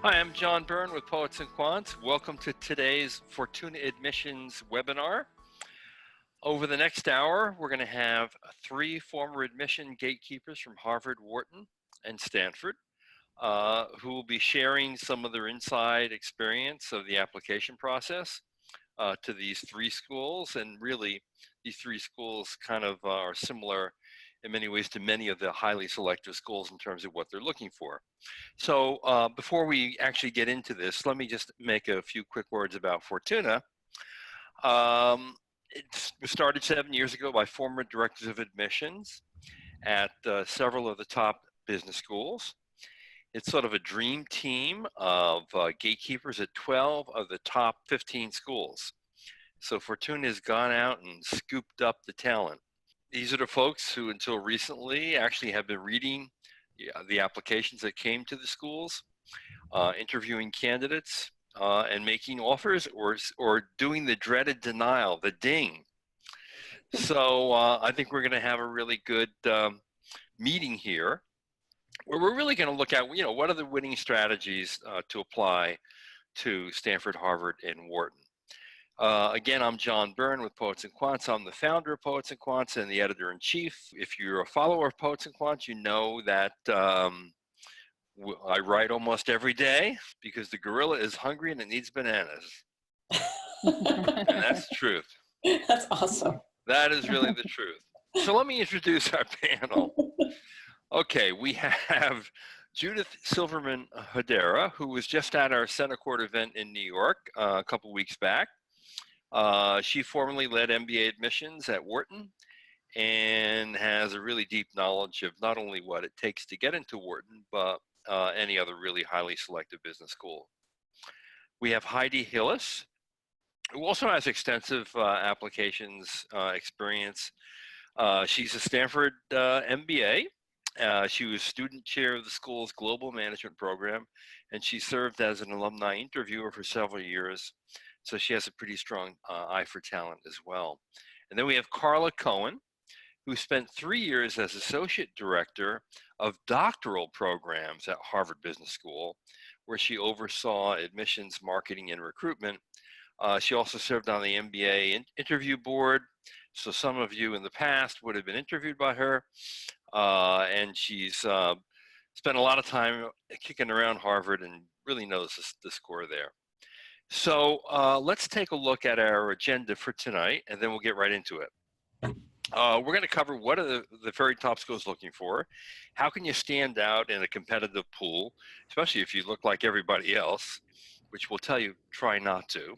Hi, I'm John Byrne with Poets and Quants. Welcome to today's Fortuna Admissions webinar. Over the next hour, we're going to have 3 former admission gatekeepers from Harvard, Wharton, and Stanford, who will be sharing some of their inside experience of the application process to these 3 schools. And really, these 3 schools kind of are similar in many ways to many of the highly selective schools in terms of what they're looking for. So before we actually get into this, let me just make a few quick words about Fortuna. It was started 7 years ago by former directors of admissions at several of the top business schools. It's sort of a dream team of gatekeepers at 12 of the top 15 schools. So Fortuna has gone out and scooped up the talent. These are the folks who until recently actually have been reading the applications that came to the schools, interviewing candidates, and making offers or doing the dreaded denial, the ding. So I think we're going to have a really good meeting here where we're really going to look at, what are the winning strategies to apply to Stanford, Harvard, and Wharton. Again, I'm John Byrne with Poets and Quants. I'm the founder of Poets and Quants and the editor-in-chief. If you're a follower of Poets and Quants, you know that I write almost every day because the gorilla is hungry and it needs bananas. And that's the truth. That's awesome. That is really the truth. So let me introduce our panel. Okay, we have Judith Silverman Hedera, who was just at our Senate Court event in New York a couple weeks back. She formerly led MBA Admissions at Wharton and has a really deep knowledge of not only what it takes to get into Wharton, but any other really highly selective business school. We have Heidi Hillis, who also has extensive applications experience. She's a Stanford MBA. She was student chair of the school's global management program, and she served as an alumni interviewer for several years. So she has a pretty strong eye for talent as well. And then we have Carla Cohen, who spent 3 years as associate director of doctoral programs at Harvard Business School, where she oversaw admissions, marketing, and recruitment. She also served on the MBA interview board. So some of you in the past would have been interviewed by her. And she's spent a lot of time kicking around Harvard and really knows the score there. So let's take a look at our agenda for tonight, and then we'll get right into it. We're going to cover what are the very top schools looking for. How can you stand out in a competitive pool, especially if you look like everybody else, which we'll tell you, try not to.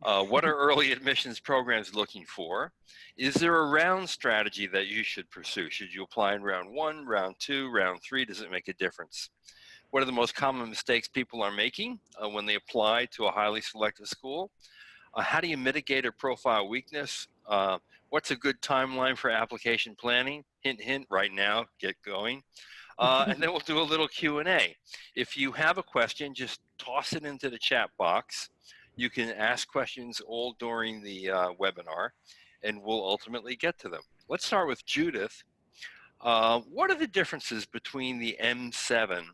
What are early admissions programs looking for? Is there a round strategy that you should pursue? Should you apply in round 1, round 2, round 3? Does it make a difference? What are the most common mistakes people are making when they apply to a highly selective school? How do you mitigate a profile weakness? What's a good timeline for application planning? Hint, hint, right now, get going. And then we'll do a little Q&A. If you have a question, just toss it into the chat box. You can ask questions all during the webinar, and we'll ultimately get to them. Let's start with Judith. What are the differences between the M7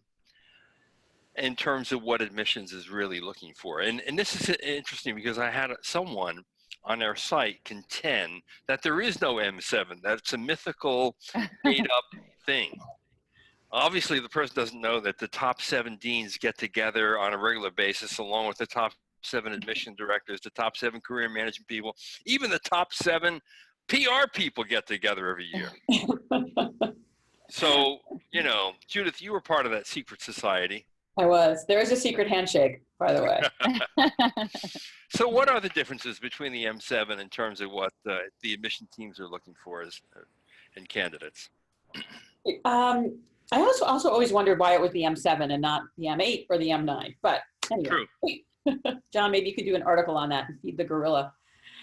in terms of what admissions is really looking for? And this is interesting because I had someone on our site contend that there is no M7, that it's a mythical, made-up thing. Obviously, the person doesn't know that the top 7 deans get together on a regular basis, along with the top 7 admission directors, the top 7 career management people, even the top 7 PR people get together every year. So, Judith, you were part of that secret society. I was. There is a secret handshake, by the way. So what are the differences between the M7 in terms of what the admission teams are looking for in candidates? I also always wondered why it was the M7 and not the M8 or the M9. But anyway, True. John, maybe you could do an article on that and feed the gorilla.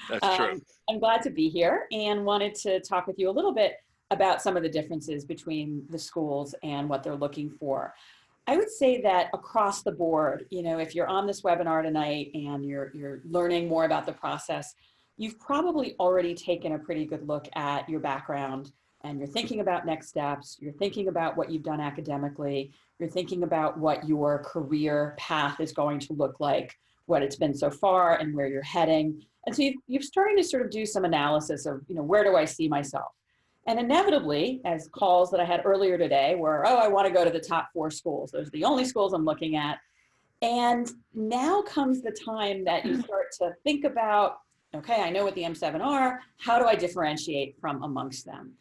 That's true. I'm glad to be here and wanted to talk with you a little bit about some of the differences between the schools and what they're looking for. I would say that across the board, if you're on this webinar tonight and you're learning more about the process, you've probably already taken a pretty good look at your background and you're thinking about next steps, you're thinking about what you've done academically, you're thinking about what your career path is going to look like, what it's been so far and where you're heading. And so you're starting to sort of do some analysis of, where do I see myself? And inevitably, as calls that I had earlier today were, oh, I want to go to the top 4 schools. Those are the only schools I'm looking at. And now comes the time that you start to think about, okay, I know what the M7 are. How do I differentiate from amongst them?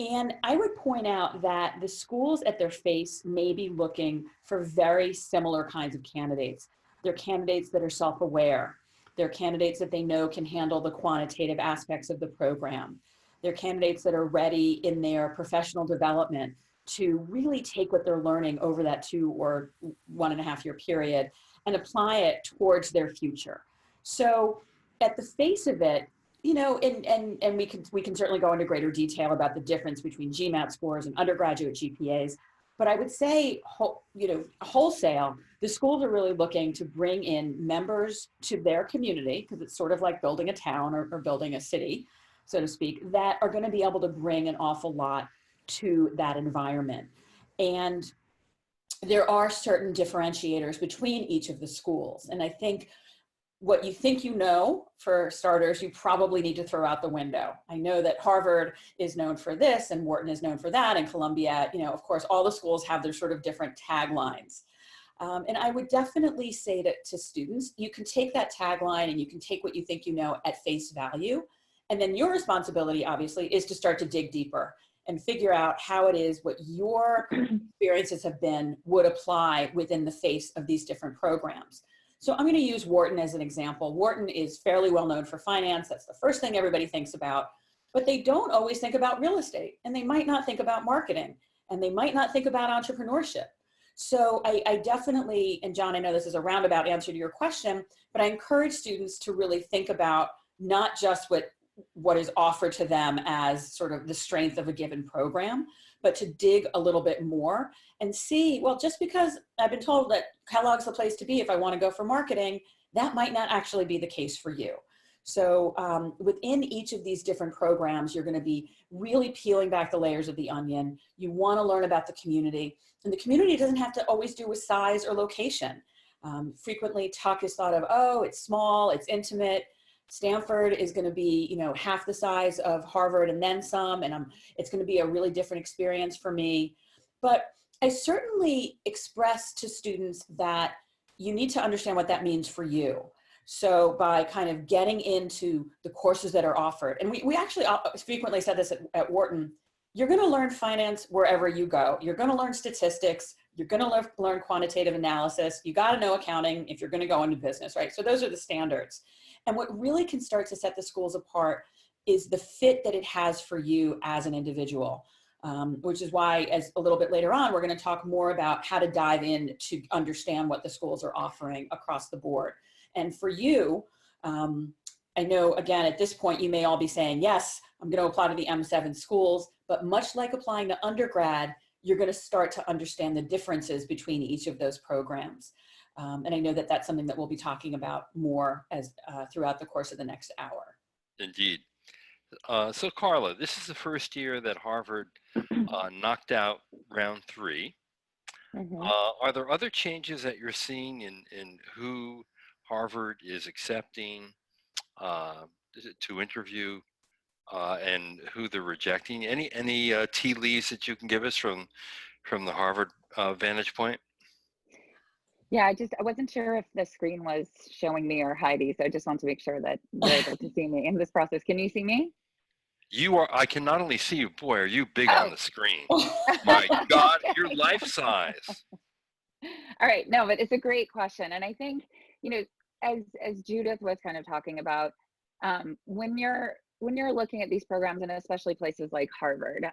And I would point out that the schools at their face may be looking for very similar kinds of candidates. They're candidates that are self-aware. They're candidates that they know can handle the quantitative aspects of the program. They're candidates that are ready in their professional development to really take what they're learning over that 2 or 1.5 year period and apply it towards their future. So at the face of it, and we can certainly go into greater detail about the difference between GMAT scores and undergraduate GPAs, but I would say, wholesale, the schools are really looking to bring in members to their community, because it's sort of like building a town or building a city, so to speak, that are going to be able to bring an awful lot to that environment. And there are certain differentiators between each of the schools. And I think what you think for starters, you probably need to throw out the window. I know that Harvard is known for this and Wharton is known for that, and Columbia, of course, all the schools have their sort of different taglines. And I would definitely say to students, you can take that tagline and you can take what you think at face value. And then your responsibility, obviously, is to start to dig deeper and figure out how it is what your experiences have been would apply within the face of these different programs. So I'm going to use Wharton as an example. Wharton is fairly well known for finance. That's the first thing everybody thinks about, but they don't always think about real estate, and they might not think about marketing, and they might not think about entrepreneurship. So I definitely, and John, I know this is a roundabout answer to your question, but I encourage students to really think about not just what is offered to them as sort of the strength of a given program, but to dig a little bit more and see, well, just because I've been told that Kellogg's the place to be if I want to go for marketing, that might not actually be the case for you. So within each of these different programs, you're going to be really peeling back the layers of the onion. You want to learn about the community, and the community doesn't have to always do with size or location. Frequently, Tuck is thought of, oh, it's small, it's intimate. Stanford is going to be, half the size of Harvard and then some, and it's going to be a really different experience for me. But I certainly express to students that you need to understand what that means for you. So by kind of getting into the courses that are offered, and we actually frequently said this at Wharton, you're going to learn finance wherever you go. You're going to learn statistics. You're going to learn quantitative analysis. You got to know accounting if you're going to go into business, right? So those are the standards. And what really can start to set the schools apart is the fit that it has for you as an individual, which is why, as a little bit later on, we're going to talk more about how to dive in to understand what the schools are offering across the board. And for you, I know, again, at this point, you may all be saying, yes, I'm going to apply to the M7 schools, but much like applying to undergrad, you're going to start to understand the differences between each of those programs. And I know that that's something that we'll be talking about more as throughout the course of the next hour. Indeed. So Carla, this is the first year that Harvard knocked out round 3. Mm-hmm. Are there other changes that you're seeing in who Harvard is accepting to interview and who they're rejecting? Any tea leaves that you can give us from the Harvard vantage point? Yeah, I wasn't sure if the screen was showing me or Heidi, so I just want to make sure that you're able to see me in this process. Can you see me? I can not only see you, boy, are you big on the screen. My God, you're life size. All right, no, but it's a great question. And I think, as Judith was kind of talking about, when you're looking at these programs, and especially places like Harvard,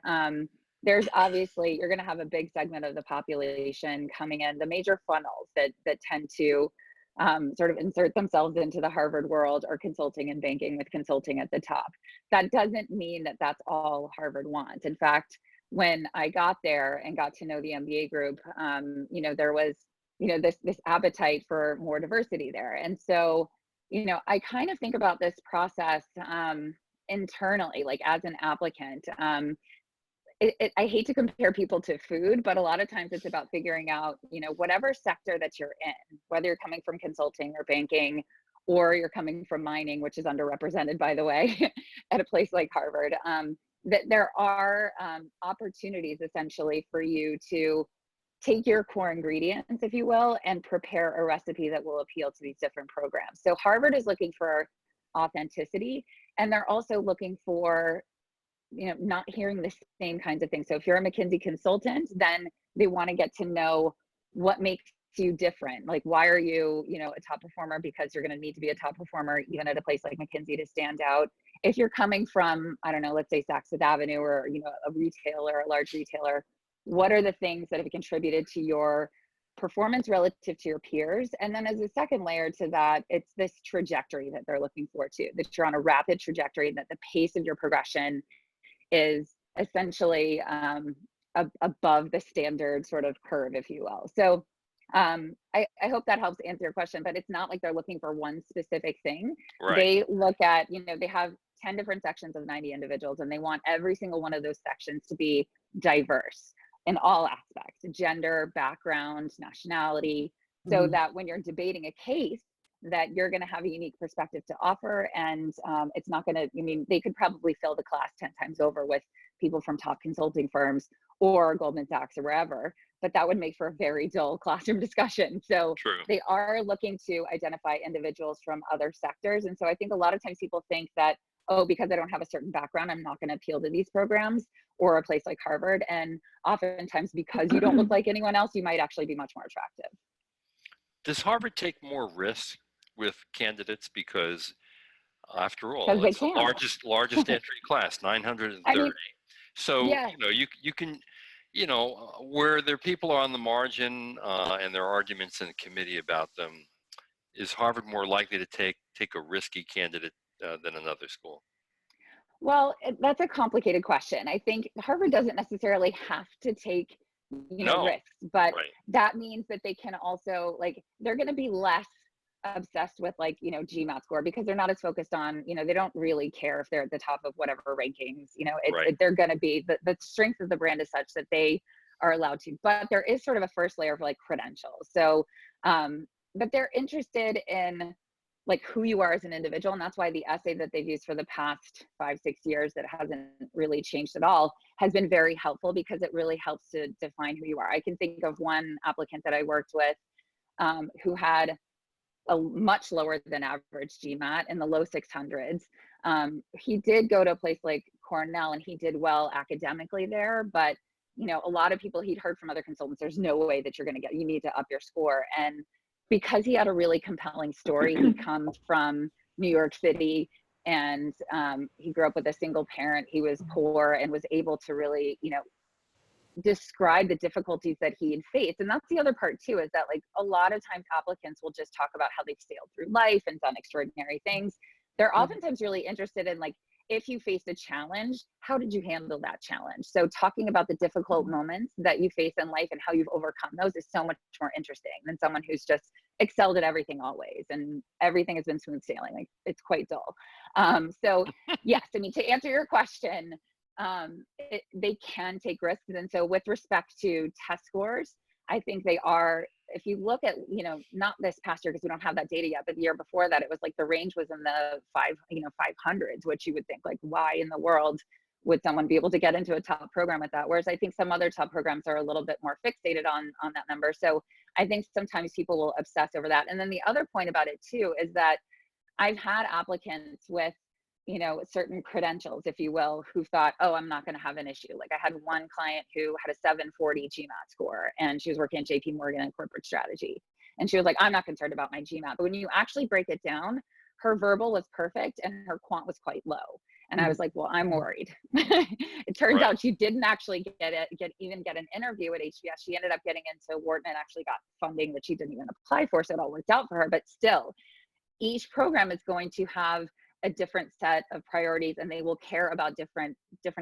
there's obviously, you're going to have a big segment of the population coming in, the major funnels that tend to sort of insert themselves into the Harvard world or consulting and banking, with consulting at the top. That doesn't mean that that's all Harvard wants. In fact, when I got there and got to know the MBA group, there was, this appetite for more diversity there. And so, I kind of think about this process internally, like as an applicant. I hate to compare people to food, but a lot of times it's about figuring out, whatever sector that you're in, whether you're coming from consulting or banking, or you're coming from mining, which is underrepresented, by the way, at a place like Harvard, that there are opportunities essentially for you to take your core ingredients, if you will, and prepare a recipe that will appeal to these different programs. So Harvard is looking for authenticity, and they're also looking for, not hearing the same kinds of things. So if you're a McKinsey consultant, then they want to get to know what makes you different. Like, why are you, a top performer? Because you're going to need to be a top performer, even at a place like McKinsey, to stand out. If you're coming from, I don't know, let's say Saks Fifth Avenue, or, a retailer, a large retailer, what are the things that have contributed to your performance relative to your peers? And then as a second layer to that, it's this trajectory that they're looking for too, that you're on a rapid trajectory, that the pace of your progression is essentially above the standard sort of curve, if you will. So I hope that helps answer your question, but it's not like they're looking for one specific thing. Right. They look at, they have 10 different sections of 90 individuals, and they want every single one of those sections to be diverse in all aspects: gender, background, nationality, so that when you're debating a case, that you're going to have a unique perspective to offer. And it's not going to, they could probably fill the class 10 times over with people from top consulting firms or Goldman Sachs or wherever, but that would make for a very dull classroom discussion. So True. They are looking to identify individuals from other sectors. And so I think a lot of times people think that, oh, because I don't have a certain background, I'm not going to appeal to these programs or a place like Harvard. And oftentimes, because you don't look like anyone else, you might actually be much more attractive. Does Harvard take more risk with candidates? Because after all, They it's the can. largest entry class, 930. I mean, so yeah. you can, where there people are on the margin and there are arguments in the committee about them, is Harvard more likely to take a risky candidate than another school? Well, that's a complicated question. I think Harvard doesn't necessarily have to take, risks, but Right. that means that they can also, they're going to be less obsessed with GMAT score, because they're not as focused on, they don't really care if they're at the top of whatever rankings, Right. they're going to be, the strength of the brand is such that they are allowed to, but there is sort of a first layer of credentials. So, but they're interested in who you are as an individual. And that's why the essay that they've used for the past 5-6 years, that hasn't really changed at all, has been very helpful, because it really helps to define who you are. I can think of one applicant that I worked with who had a much lower than average GMAT in the low 600s. He did go to a place like Cornell, and he did well academically there, but a lot of people, he'd heard from other consultants, there's no way that you're going to get, you need to up your score. And because he had a really compelling story, he comes from New York City, and he grew up with a single parent, he was poor, and was able to really, describe the difficulties that he had faced. And that's the other part too, is that a lot of times applicants will just talk about how they've sailed through life and done extraordinary things. They're oftentimes really interested in if you faced a challenge, how did you handle that challenge? So talking about the difficult moments that you face in life and how you've overcome those is so much more interesting than someone who's just excelled at everything always and everything has been smooth sailing. It's quite dull. So yes, to answer your question, they can take risks. And so with respect to test scores, I think they are, if you look at, not this past year, because we don't have that data yet, but the year before that, it was the range was in the 500s, which you would think why in the world would someone be able to get into a top program with that? Whereas I think some other top programs are a little bit more fixated on that number. So I think sometimes people will obsess over that. And then the other point about it too, is that I've had applicants with certain credentials, if you will, who thought, oh, I'm not going to have an issue. I had one client who had a 740 GMAT score, and she was working at JP Morgan in corporate strategy. And she was like, I'm not concerned about my GMAT. But when you actually break it down, her verbal was perfect and her quant was quite low. And I was like, well, I'm worried. It turns out she didn't actually get an interview at HBS. She ended up getting into Wharton and actually got funding that she didn't even apply for. So it all worked out for her. But still, each program is going to have a different set of priorities, and they will care about different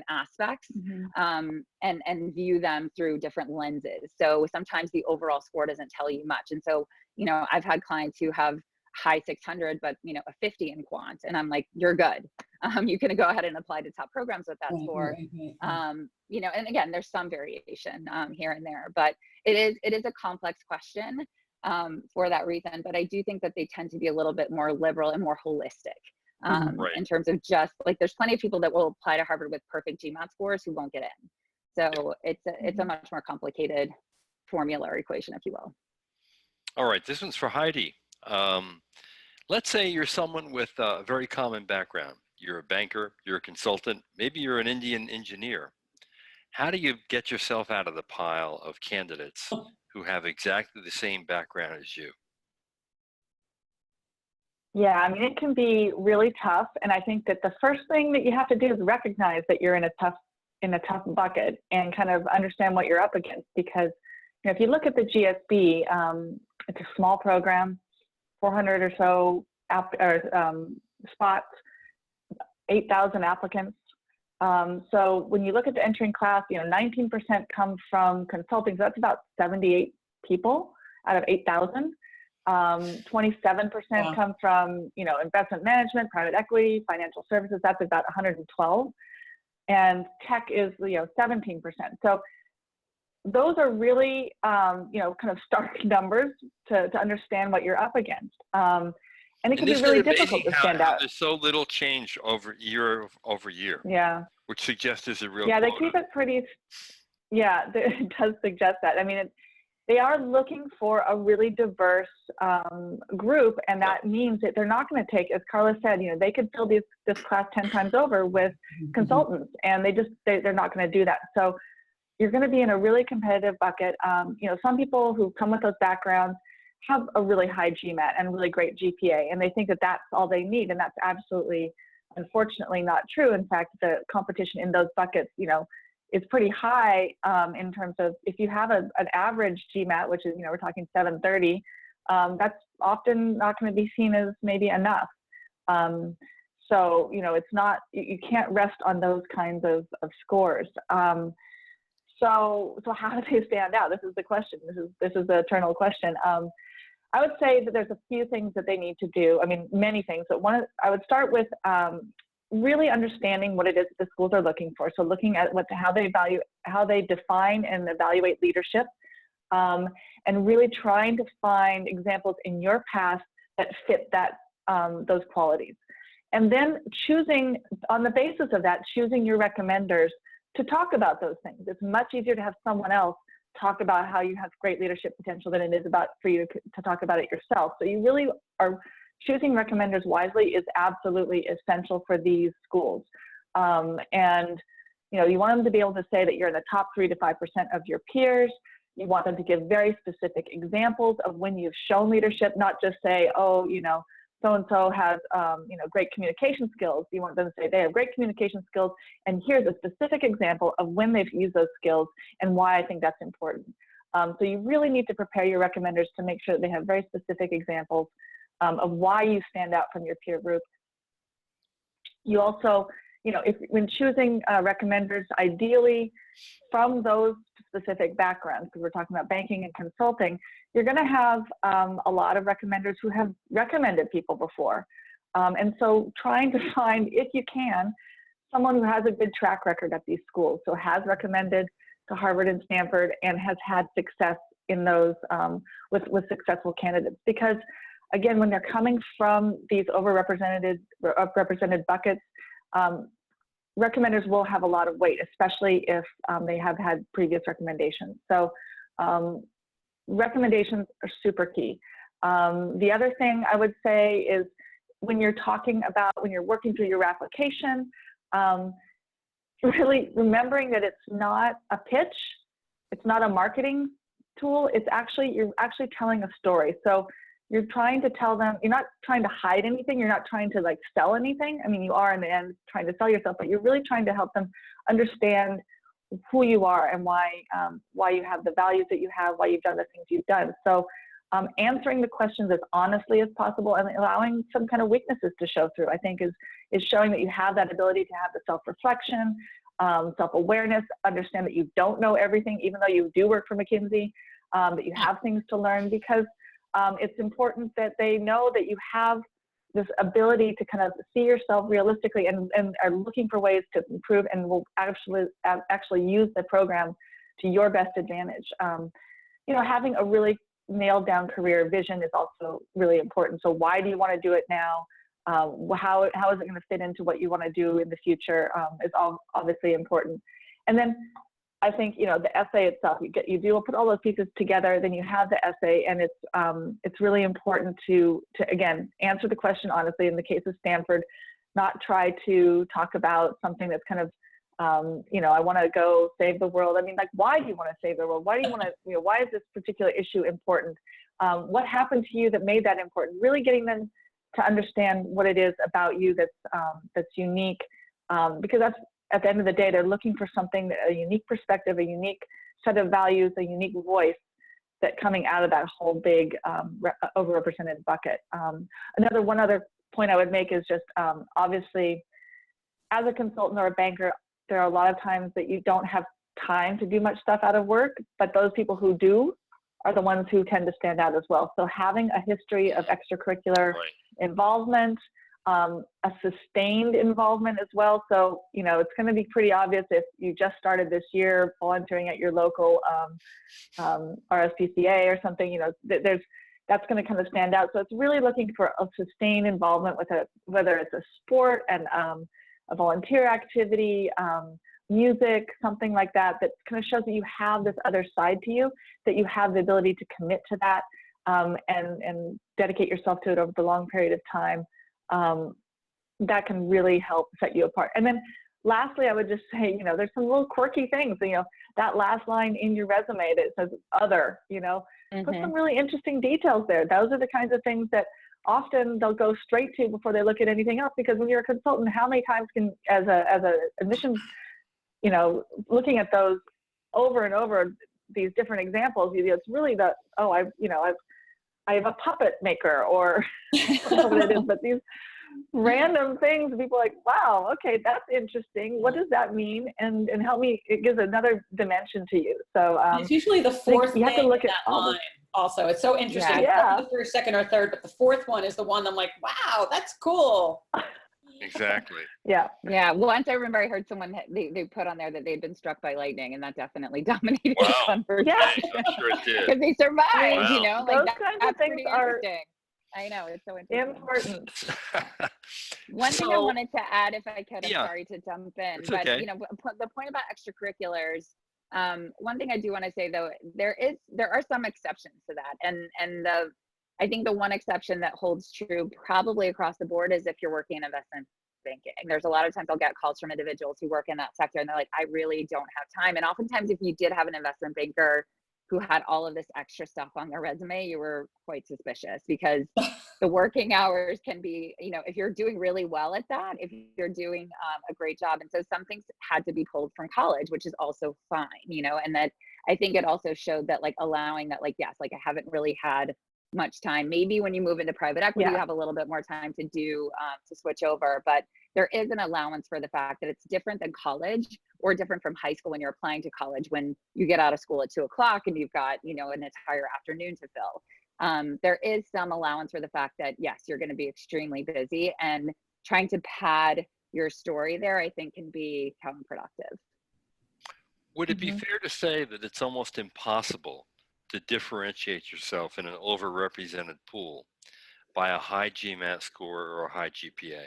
aspects and view them through different lenses. So sometimes the overall score doesn't tell you much. And so, I've had clients who have high 600, but a 50 in quant. And I'm like, you're good. You can go ahead and apply to top programs with that score. And again, there's some variation here and there, but it is a complex question for that reason. But I do think that they tend to be a little bit more liberal and more holistic in terms of just like, there's plenty of people that will apply to Harvard with perfect GMAT scores who won't get in. So it's a much more complicated formula or equation, if you will. All right, this one's for Heidi. Let's say you're someone with a very common background. You're a banker, you're a consultant, maybe you're an Indian engineer. How do you get yourself out of the pile of candidates who have exactly the same background as you? Yeah, I mean, it can be really tough. And I think that the first thing that you have to do is recognize that you're in a tough bucket and kind of understand what you're up against. Because if you look at the GSB, it's a small program, 400 or so spots, 8,000 applicants. So when you look at the entering class, 19% come from consulting. So that's about 78 people out of 8,000. 27% come from, investment management, private equity, financial services. That's about 112. And tech is, 17%. So those are really, kind of stark numbers to understand what you're up against. And it can be really difficult to stand out. There's so little change year over year. Yeah. Which suggests there's a real they quota. keep it pretty, it does suggest that. I mean, they are looking for a really diverse group, and that means that they're not going to take, as Carla said, they could fill this class 10 times over with consultants, and they're not going to do that. So you're going to be in a really competitive bucket. Some people who come with those backgrounds have a really high GMAT and really great GPA, and they think that that's all they need, and that's absolutely, unfortunately, not true. In fact, the competition in those buckets, is pretty high in terms of if you have an average GMAT, which is, we're talking 730, that's often not going to be seen as maybe enough. So, it's not, you can't rest on those kinds of scores. So how do they stand out? This is the question. This is the eternal question. I would say that there's a few things that they need to do. I mean, many things, but I would start with really understanding what it is that the schools are looking for. So looking at how they define and evaluate leadership, and really trying to find examples in your past that fit those qualities. And then choosing, on the basis of that, choosing your recommenders to talk about those things. It's much easier to have someone else talk about how you have great leadership potential than it is for you to talk about it yourself. So you really are choosing recommenders wisely is absolutely essential for these schools. And you want them to be able to say that you're in the top 3 to 5% of your peers. You want them to give very specific examples of when you've shown leadership, not just say, oh, so-and-so has, great communication skills. You want them to say they have great communication skills, and here's a specific example of when they've used those skills and why I think that's important. So you really need to prepare your recommenders to make sure that they have very specific examples of why you stand out from your peer group. You also, when choosing recommenders, ideally from those specific backgrounds, because we're talking about banking and consulting, you're going to have a lot of recommenders who have recommended people before. And so trying to find, if you can, someone who has a good track record at these schools, so has recommended to Harvard and Stanford and has had success in those with successful candidates. Because again, when they're coming from these represented buckets, recommenders will have a lot of weight, especially if they have had previous recommendations. So recommendations are super key. The other thing I would say is when you're working through your application, really remembering that it's not a pitch, it's not a marketing tool, you're actually telling a story. So you're trying to tell them, you're not trying to hide anything, you're not trying to sell anything. I mean, you are in the end trying to sell yourself, but you're really trying to help them understand who you are and why you have the values that you have, why you've done the things you've done. So answering the questions as honestly as possible and allowing some kind of weaknesses to show through, I think is showing that you have that ability to have the self-reflection, self-awareness, understand that you don't know everything, even though you do work for McKinsey, that you have things to learn, because It's important that they know that you have this ability to kind of see yourself realistically and are looking for ways to improve and will actually use the program to your best advantage. You know, having a really nailed down career vision is also really important. So why do you want to do it now? How is it going to fit into what you want to do in the future is obviously important. And then I think, you know, the essay itself, you do put all those pieces together, then you have the essay, and it's really important to again, answer the question honestly. In the case of Stanford, not try to talk about something that's kind of, you know, I want to go save the world. I mean, like, why do you want to save the world? Why do you want to, you know, why is this particular issue important? What happened to you that made that important? Really getting them to understand what it is about you that's unique, because that's, at the end of the day, they're looking for something, a unique perspective, a unique set of values, a unique voice that coming out of that whole big overrepresented bucket. One other point I would make is just obviously, as a consultant or a banker, there are a lot of times that you don't have time to do much stuff out of work, but those people who do are the ones who tend to stand out as well. So having a history of extracurricular involvement, a sustained involvement as well. So, you know, it's going to be pretty obvious if you just started this year volunteering at your local RSPCA or something, you know, that's going to kind of stand out. So it's really looking for a sustained involvement with whether it's a sport and a volunteer activity, music, something like that, that kind of shows that you have this other side to you, that you have the ability to commit to that and dedicate yourself to it over the long period of time. That can really help set you apart. And then lastly, I would just say, you know, there's some little quirky things, you know, that last line in your resume that says other, you know, put some really interesting details there. Those are the kinds of things that often they'll go straight to before they look at anything else, because when you're a consultant, how many times can, as a admissions, you know, looking at those over and over, these different examples, it's really the, oh, I have a puppet maker, or I don't know what it is, but these random things, people are like, wow, okay, that's interesting. What does that mean? And help me, it gives another dimension to you. So it's usually the fourth you have to look at all line. Also, it's so interesting. Yeah. The first, second, or third, but the fourth one is the one I'm like, wow, that's cool. Exactly. Yeah. Yeah. Once I remember I heard someone, they put on there that they'd been struck by lightning, and that definitely dominated the conversation. Yeah. I'm sure it did. Because they survived, Wow. you know, Those like kinds that's of things pretty are interesting. I know, it's so interesting. important. One thing I wanted to add, if I could, I'm sorry to jump in, it's but okay. you know, the point about extracurriculars, one thing I do want to say though, there are some exceptions to that, and I think the one exception that holds true probably across the board is if you're working in investment banking. There's a lot of times I'll get calls from individuals who work in that sector, and they're like, I really don't have time. And oftentimes, if you did have an investment banker who had all of this extra stuff on their resume, you were quite suspicious, because the working hours can be, you know, if you're doing really well at that, if you're doing a great job. And so some things had to be pulled from college, which is also fine, you know, and that I think it also showed that, like, allowing that, like, yes, like, I haven't really had much time. Maybe when you move into private equity, you have a little bit more time to do, to switch over, but there is an allowance for the fact that it's different than college, or different from high school when you're applying to college, when you get out of school at 2 o'clock and you've got, you know, an entire afternoon to fill. There is some allowance for the fact that, yes, you're going to be extremely busy, and trying to pad your story there, I think, can be counterproductive. Would it be fair to say that it's almost impossible to differentiate yourself in an overrepresented pool by a high GMAT score or a high GPA?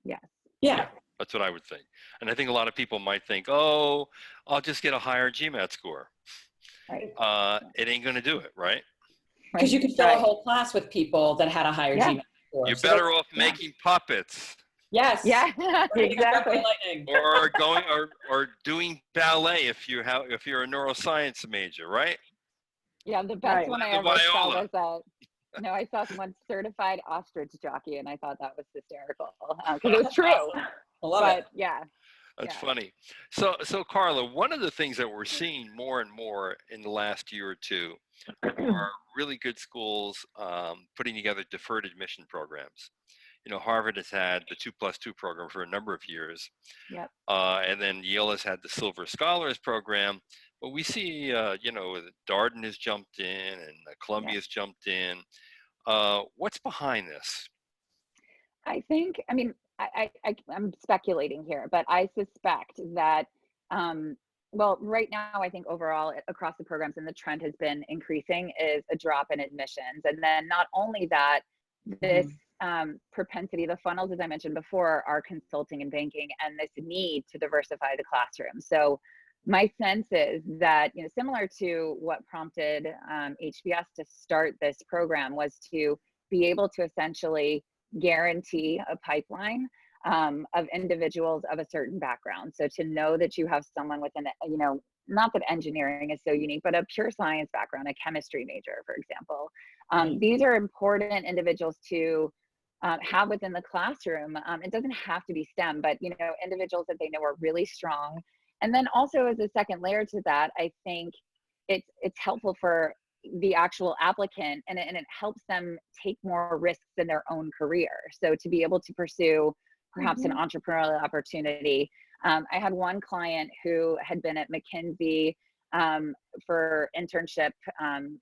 Yes. Yeah. That's what I would think. And I think a lot of people might think, oh, I'll just get a higher GMAT score. Right. It ain't going to do it, right? Because you could fill a whole class with people that had a higher GMAT score. You're better off making puppets. Yes. Yeah. Exactly. Or going or doing ballet if you're a neuroscience major, right? Yeah, the best one I ever saw was I saw someone certified ostrich jockey, and I thought that was hysterical, because it was true. I love it. Yeah. That's funny. So Carla, one of the things that we're seeing more and more in the last year or two are really good schools putting together deferred admission programs. You know, Harvard has had the 2+2 program for a number of years. Yep. And then Yale has had the Silver Scholars program. Well, we see, you know, that Darden has jumped in and Columbia's jumped in. What's behind this? I think, I mean, I'm speculating here, but I suspect that, um, well, right now, I think overall across the programs, and the trend has been increasing, is a drop in admissions. And then not only that, this Mhm. propensity, the funnels, as I mentioned before, are consulting and banking, and this need to diversify the classroom. So my sense is that, you know, similar to what prompted HBS to start this program, was to be able to essentially guarantee a pipeline of individuals of a certain background. So to know that you have someone with an, you know, not that engineering is so unique, but a pure science background, a chemistry major, for example. Right. These are important individuals to have within the classroom. It doesn't have to be STEM, but, you know, individuals that they know are really strong. And then also, as a second layer to that, I think it's helpful for the actual applicant, and it helps them take more risks in their own career. So to be able to pursue perhaps an Mhm. entrepreneurial opportunity. I had one client who had been at McKinsey for internship,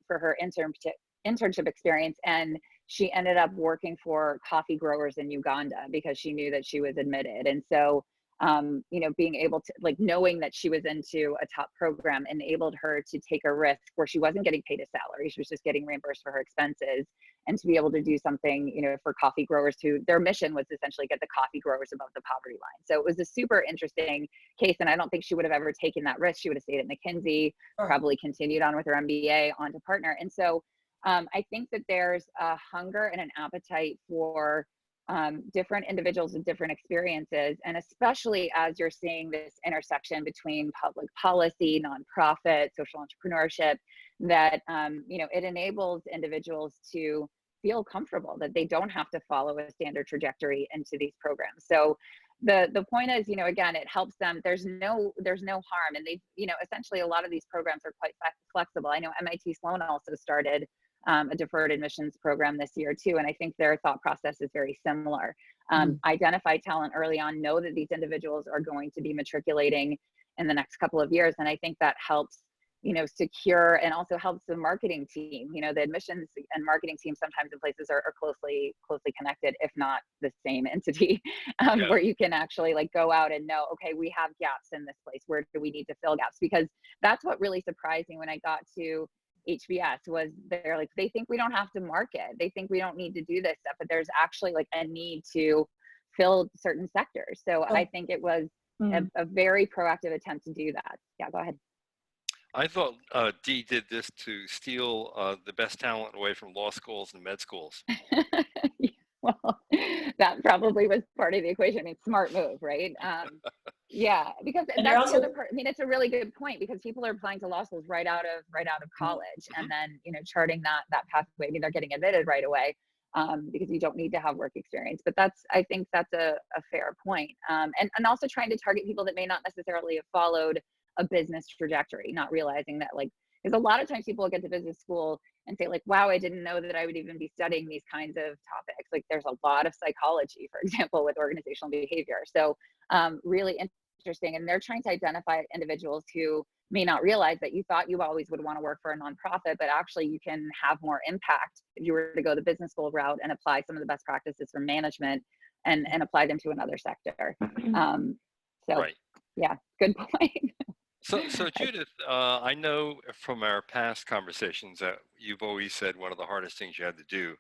for her internship experience, and she ended up working for coffee growers in Uganda because she knew that she was admitted. And so, you know, being able to, like, knowing that she was into a top program enabled her to take a risk where she wasn't getting paid a salary. She was just getting reimbursed for her expenses, and to be able to do something, you know, for coffee growers who their mission was essentially get the coffee growers above the poverty line. So it was a super interesting case. And I don't think she would have ever taken that risk. She would have stayed at McKinsey, Sure. probably continued on with her MBA, on to partner. And so I think that there's a hunger and an appetite for different individuals with different experiences. And especially as you're seeing this intersection between public policy, nonprofit, social entrepreneurship, that, you know, it enables individuals to feel comfortable that they don't have to follow a standard trajectory into these programs. So the point is, you know, again, it helps them. There's no harm. And they, you know, essentially a lot of these programs are quite flexible. I know MIT Sloan also started a deferred admissions program this year too. And I think their thought process is very similar. Mhm. Identify talent early on, know that these individuals are going to be matriculating in the next couple of years. And I think that helps, you know, secure, and also helps the marketing team. You know, the admissions and marketing team sometimes in places are closely connected, if not the same entity, Yeah. where you can actually like go out and know, okay, we have gaps in this place. Where do we need to fill gaps? Because that's what really surprised me when I got to HBS, was they're like, they think we don't have to market. They think we don't need to do this stuff, but there's actually like a need to fill certain sectors. So I Oh, think it was Mm. a very proactive attempt to do that. Yeah, go ahead. I thought Dee did this to steal the best talent away from law schools and med schools. Yeah, well, that probably was part of the equation. I mean, smart move, right? Yeah, because and you're that's the also other part. I mean, it's a really good point, because people are applying to law schools right out of college, Mhm. and then, you know, charting that pathway. I mean, they're getting admitted right away, because you don't need to have work experience. But I think that's a fair point. And also trying to target people that may not necessarily have followed a business trajectory, not realizing that, like, because a lot of times people get to business school and say, like, wow, I didn't know that I would even be studying these kinds of topics. Like, there's a lot of psychology, for example, with organizational behavior. So really interesting. And they're trying to identify individuals who may not realize that you thought you always would want to work for a nonprofit, but actually you can have more impact if you were to go the business school route and apply some of the best practices from management, and apply them to another sector. Um, so Right. yeah, good point. So Judith, I know from our past conversations that you've always said one of the hardest things you had to do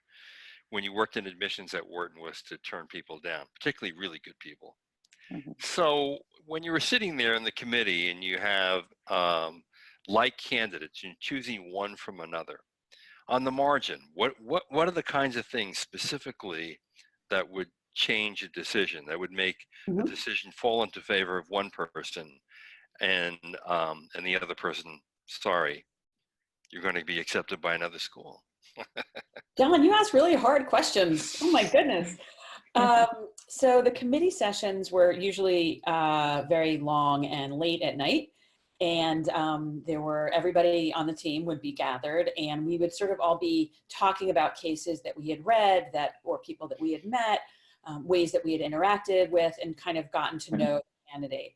when you worked in admissions at Wharton was to turn people down, particularly really good people. Mhm. So when you were sitting there in the committee and you have like candidates and choosing one from another, on the margin, what are the kinds of things specifically that would change a decision, that would make a Mhm. decision fall into favor of one person and the other person, sorry, you're going to be accepted by another school? Don, you ask really hard questions. Oh my goodness. So the committee sessions were usually very long and late at night. And everybody on the team would be gathered, and we would sort of all be talking about cases that we had read, or people that we had met, ways that we had interacted with, and kind of gotten to know the candidate.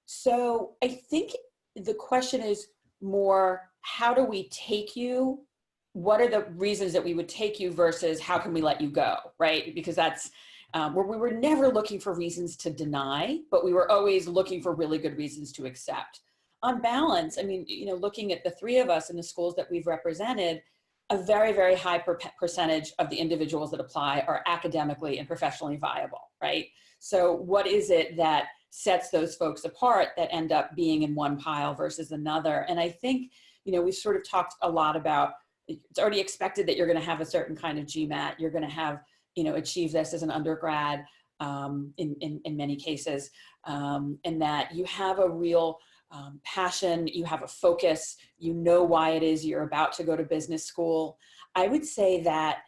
So I think the question is, more, how do we take you? What are the reasons that we would take you versus how can we let you go, right? Because that's where we were never looking for reasons to deny, but we were always looking for really good reasons to accept. On balance, I mean, you know, looking at the three of us in the schools that we've represented, a very, very high percentage of the individuals that apply are academically and professionally viable, right? So what is it that sets those folks apart that end up being in one pile versus another? And I think, you know, we've sort of talked a lot about, it's already expected that you're going to have a certain kind of GMAT. You're going to have, you know, achieve this as an undergrad in many cases, and that you have a real passion, you have a focus, you know why it is you're about to go to business school. I would say that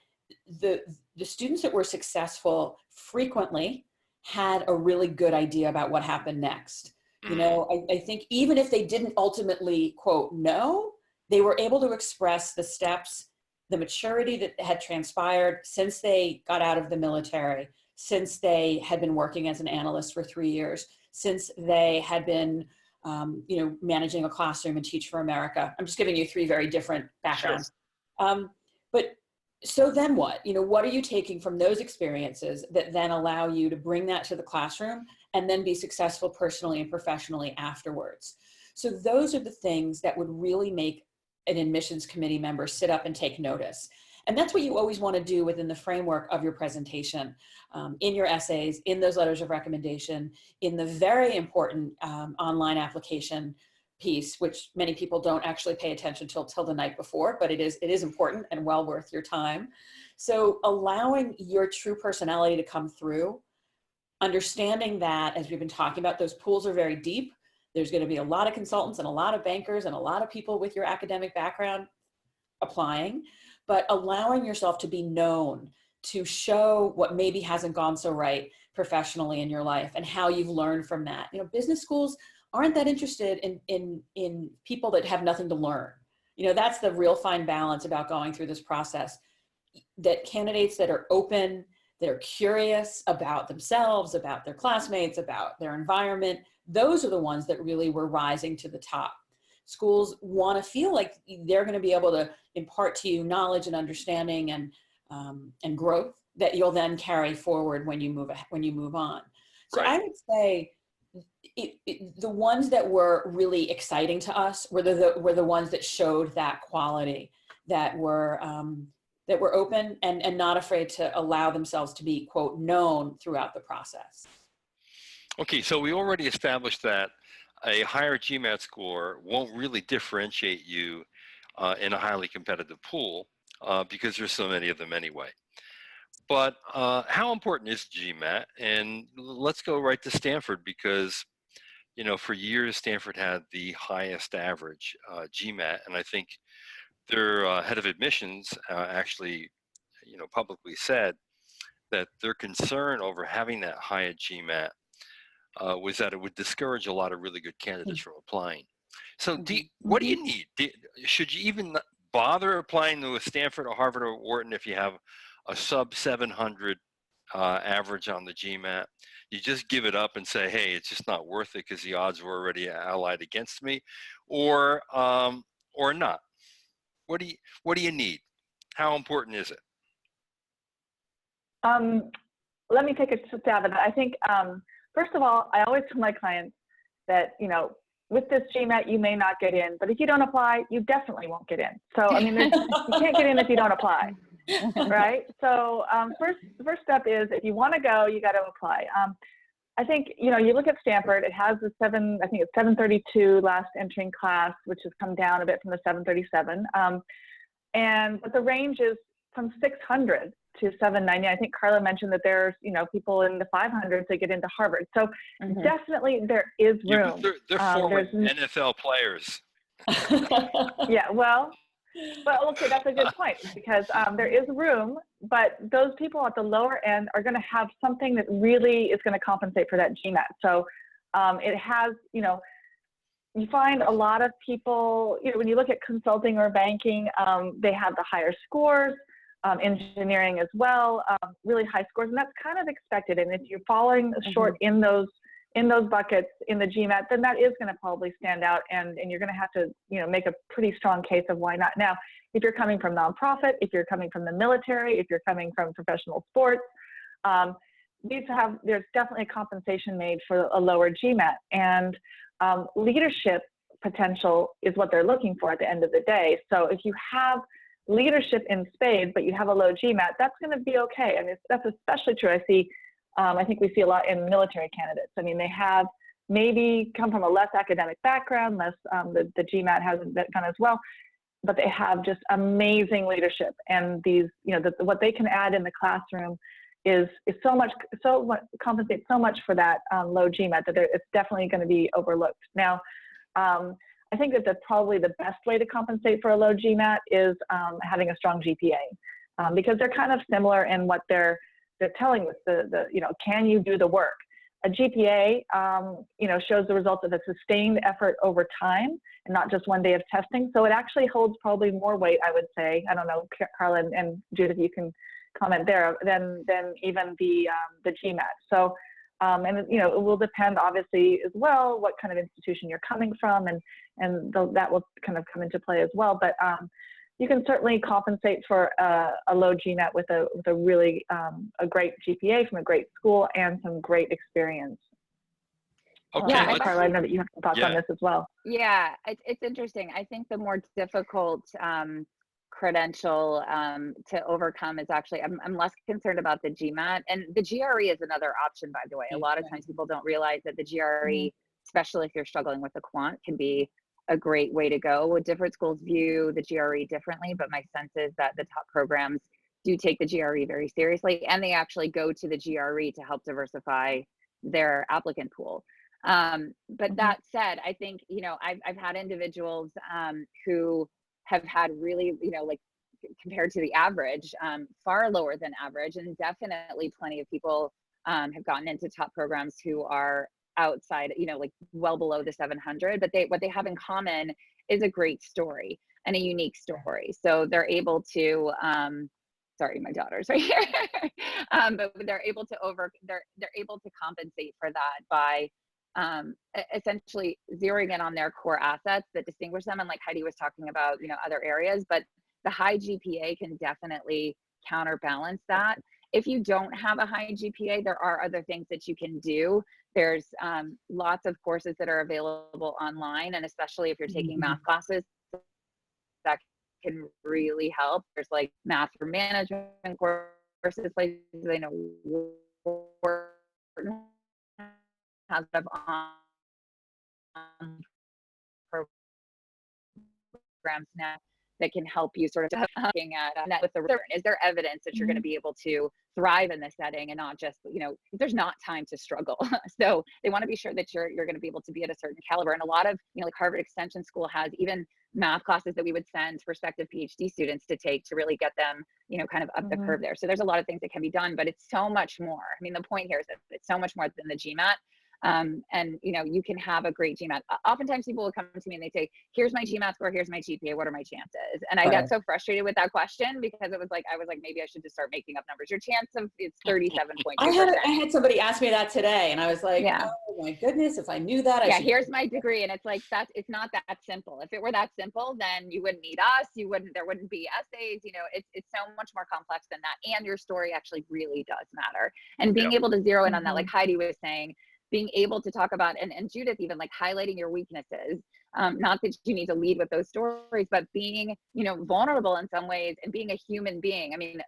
the students that were successful frequently had a really good idea about what happened next. You know, I think even if they didn't ultimately, quote, know, they were able to express the steps, the maturity that had transpired since they got out of the military, since they had been working as an analyst for 3 years, since they had been you know, managing a classroom and Teach for America. I'm just giving you three very different backgrounds. Sure. But so then what? You know, what are you taking from those experiences that then allow you to bring that to the classroom and then be successful personally and professionally afterwards? So those are the things that would really make an admissions committee member sit up and take notice. And that's what you always want to do within the framework of your presentation, in your essays, in those letters of recommendation, in the very important online application piece, which many people don't actually pay attention till the night before, but it is important and well worth your time. So allowing your true personality to come through, understanding that, as we've been talking about, those pools are very deep. There's going to be a lot of consultants and a lot of bankers and a lot of people with your academic background applying, but allowing yourself to be known, to show what maybe hasn't gone so right professionally in your life and how you've learned from that. You know, business schools aren't that interested in people that have nothing to learn. You know, that's the real fine balance about going through this process, that candidates that are open, they're curious about themselves, about their classmates, about their environment, those are the ones that really were rising to the top. Schools want to feel like they're going to be able to impart to you knowledge and understanding and growth that you'll then carry forward when you move on. So right. I would say the ones that were really exciting to us were the ones that showed that quality, that were open and not afraid to allow themselves to be, quote, known throughout the process. Okay, so we already established that a higher GMAT score won't really differentiate you in a highly competitive pool because there's so many of them anyway. But how important is GMAT? And let's go right to Stanford because, you know, for years Stanford had the highest average GMAT, and I think their head of admissions actually, you know, publicly said that their concern over having that high GMAT was that it would discourage a lot of really good candidates from applying. So what do you need? Should you even bother applying to a Stanford or Harvard or Wharton if you have a sub 700 average on the GMAT? You just give it up and say, hey, it's just not worth it because the odds were already allied against me, or not? What do you need? How important is it? Let me take a stab at that. I think, first of all, I always tell my clients that, you know, with this GMAT, you may not get in, but if you don't apply, you definitely won't get in. So, I mean, you can't get in if you don't apply, right? So, the first step is if you want to go, you got to apply. I think, you know, you look at Stanford, it has the I think it's 732 last entering class, which has come down a bit from the 737. But the range is from 600 to 790. I think Carla mentioned that there's, you know, people in the 500s that get into Harvard. So definitely there is room. Yeah, they're former NFL players. Yeah, well, okay, that's a good point because there is room, but those people at the lower end are going to have something that really is going to compensate for that GMAT. So it has, you know, you find a lot of people, you know, when you look at consulting or banking, they have the higher scores. Engineering as well, really high scores, and that's kind of expected. And if you're falling short in those in those buckets in the GMAT, then that is going to probably stand out, and you're going to have to, you know, make a pretty strong case of why not. Now, if you're coming from nonprofit, if you're coming from the military, if you're coming from professional sports, there's definitely a compensation made for a lower GMAT, and leadership potential is what they're looking for at the end of the day. So if you have leadership in spades, but you have a low GMAT, that's going to be okay. And that's especially true. I think we see a lot in military candidates. I mean, they have maybe come from a less academic background, the GMAT hasn't gone as well, but they have just amazing leadership. And these, you know, what they can add in the classroom is compensates so much for that low GMAT that it's definitely going to be overlooked. Now, I think that probably the best way to compensate for a low GMAT is having a strong GPA, because they're kind of similar in what they're telling us. You know, can you do the work? A GPA, you know, shows the results of a sustained effort over time and not just one day of testing. So it actually holds probably more weight, I would say. I don't know, Carla and Judith, you can comment there, than even the GMAT. So, and you know, it will depend obviously as well what kind of institution you're coming from, and that will kind of come into play as well. But you can certainly compensate for a low GMAT with a really a great GPA from a great school and some great experience. Okay, Yeah, Carla, I know that you have some thoughts on this as well. Yeah, it's interesting. I think the more difficult credential to overcome is actually, I'm less concerned about the GMAT, and the GRE is another option, by the way. A lot of times people don't realize that the GRE, especially if you're struggling with the quant, can be a great way to go. Different schools view the GRE differently, but my sense is that the top programs do take the GRE very seriously, and they actually go to the GRE to help diversify their applicant pool. But that said, I think, you know, I've had individuals who have had really, you know, like compared to the average, far lower than average, and definitely plenty of people have gotten into top programs who are outside, you know, like well below the 700, but what they have in common is a great story and a unique story. So they're able to, sorry, my daughter's right here, but they're able to compensate for that by essentially zeroing in on their core assets that distinguish them. And like Heidi was talking about, you know, other areas, but the high GPA can definitely counterbalance that. If you don't have a high GPA, there are other things that you can do. There's lots of courses that are available online, and especially if you're taking math classes, that can really help. There's like math for management courses, places I know Wharton has stuff on programs now that can help you sort of looking at that with the return. Is there evidence that you're going to be able to thrive in this setting and not just, you know, there's not time to struggle. So they want to be sure that you're going to be able to be at a certain caliber. And a lot of, you know, like Harvard Extension School has even math classes that we would send prospective PhD students to take to really get them, you know, kind of up the curve there. So there's a lot of things that can be done, but it's so much more. I mean, the point here is that it's so much more than the GMAT. And you know, you can have a great GMAT. Oftentimes people will come to me and they say, here's my GMAT score, here's my GPA, what are my chances? And I got so frustrated with that question because it was like, I was like, maybe I should just start making up numbers. Your chance of it's 37.2%. I had somebody ask me that today, and I was like, oh my goodness, if I knew that, here's my degree. And it's like, it's not that simple. If it were that simple, then you wouldn't need us. There wouldn't be essays, you know, it's so much more complex than that. And your story actually really does matter. And being able to zero in on that, like Heidi was saying, being able to talk about, and Judith, even like highlighting your weaknesses, not that you need to lead with those stories, but being, you know, vulnerable in some ways and being a human being. I mean,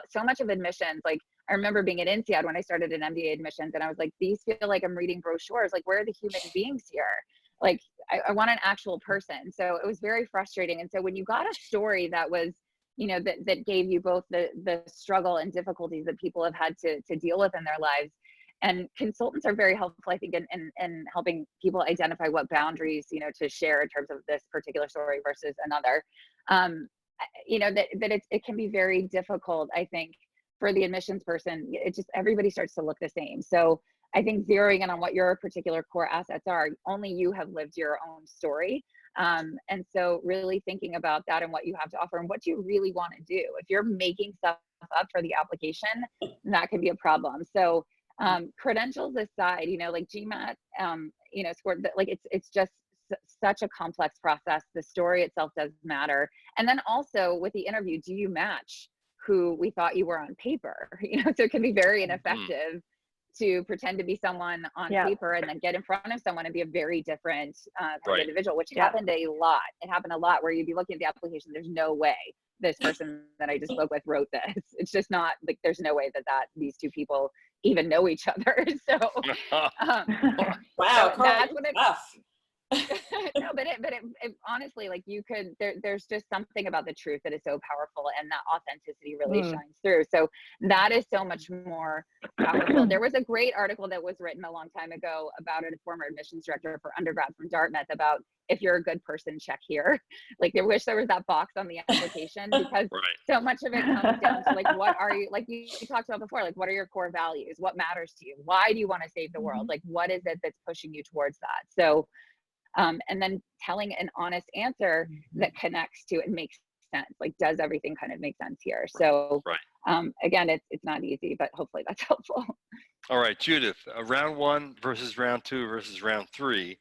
so much of admissions, like I remember being at INSEAD when I started in MBA admissions, and I was like, these feel like I'm reading brochures. Like, where are the human beings here? Like, I want an actual person. So it was very frustrating. And so when you got a story that was, you know, that gave you both the struggle and difficulties that people have had to deal with in their lives. And consultants are very helpful, I think, in helping people identify what boundaries, you know, to share in terms of this particular story versus another. You know, that it can be very difficult, I think, for the admissions person. It just, everybody starts to look the same. So I think zeroing in on what your particular core assets are, only you have lived your own story. And so really thinking about that and what you have to offer and what you really want to do. If you're making stuff up for the application, that could be a problem. So Credentials aside, like GMAT, scored, like it's just such a complex process. The story itself does matter. And then also with the interview, do you match who we thought you were on paper? So it can be very ineffective to pretend to be someone on paper and then get in front of someone and be a very different kind of individual, which happened a lot. It happened a lot where you'd be looking at the application. There's no way this person that I just spoke with wrote this. It's just not like, there's no way that these two people even know each other. So, wow, so that's what no, but it honestly, like there's just something about the truth that is so powerful, and that authenticity really shines through. So that is so much more powerful. There was a great article that was written a long time ago about a former admissions director for undergrad from Dartmouth about, if you're a good person, check here. Like, I wish there was that box on the application, because so much of it comes down to like, what are you, like you talked about before, like what are your core values? What matters to you? Why do you want to save the world? Like, what is it that's pushing you towards that? So and then telling an honest answer that connects to it and makes sense. Like, does everything kind of make sense here? So again, it's not easy, but hopefully that's helpful. All right, Judith, round 1 versus round 2 versus round 3.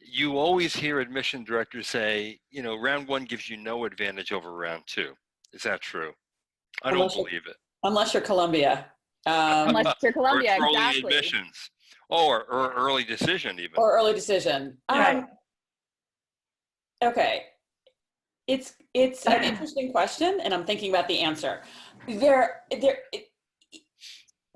You always hear admission directors say, round 1 gives you no advantage over round 2. Is that true? I don't believe it. Unless you're Columbia. Unless you're Columbia, or exactly. early admissions. Or early decision even. Or early decision. Okay. It's an interesting question, and I'm thinking about the answer. There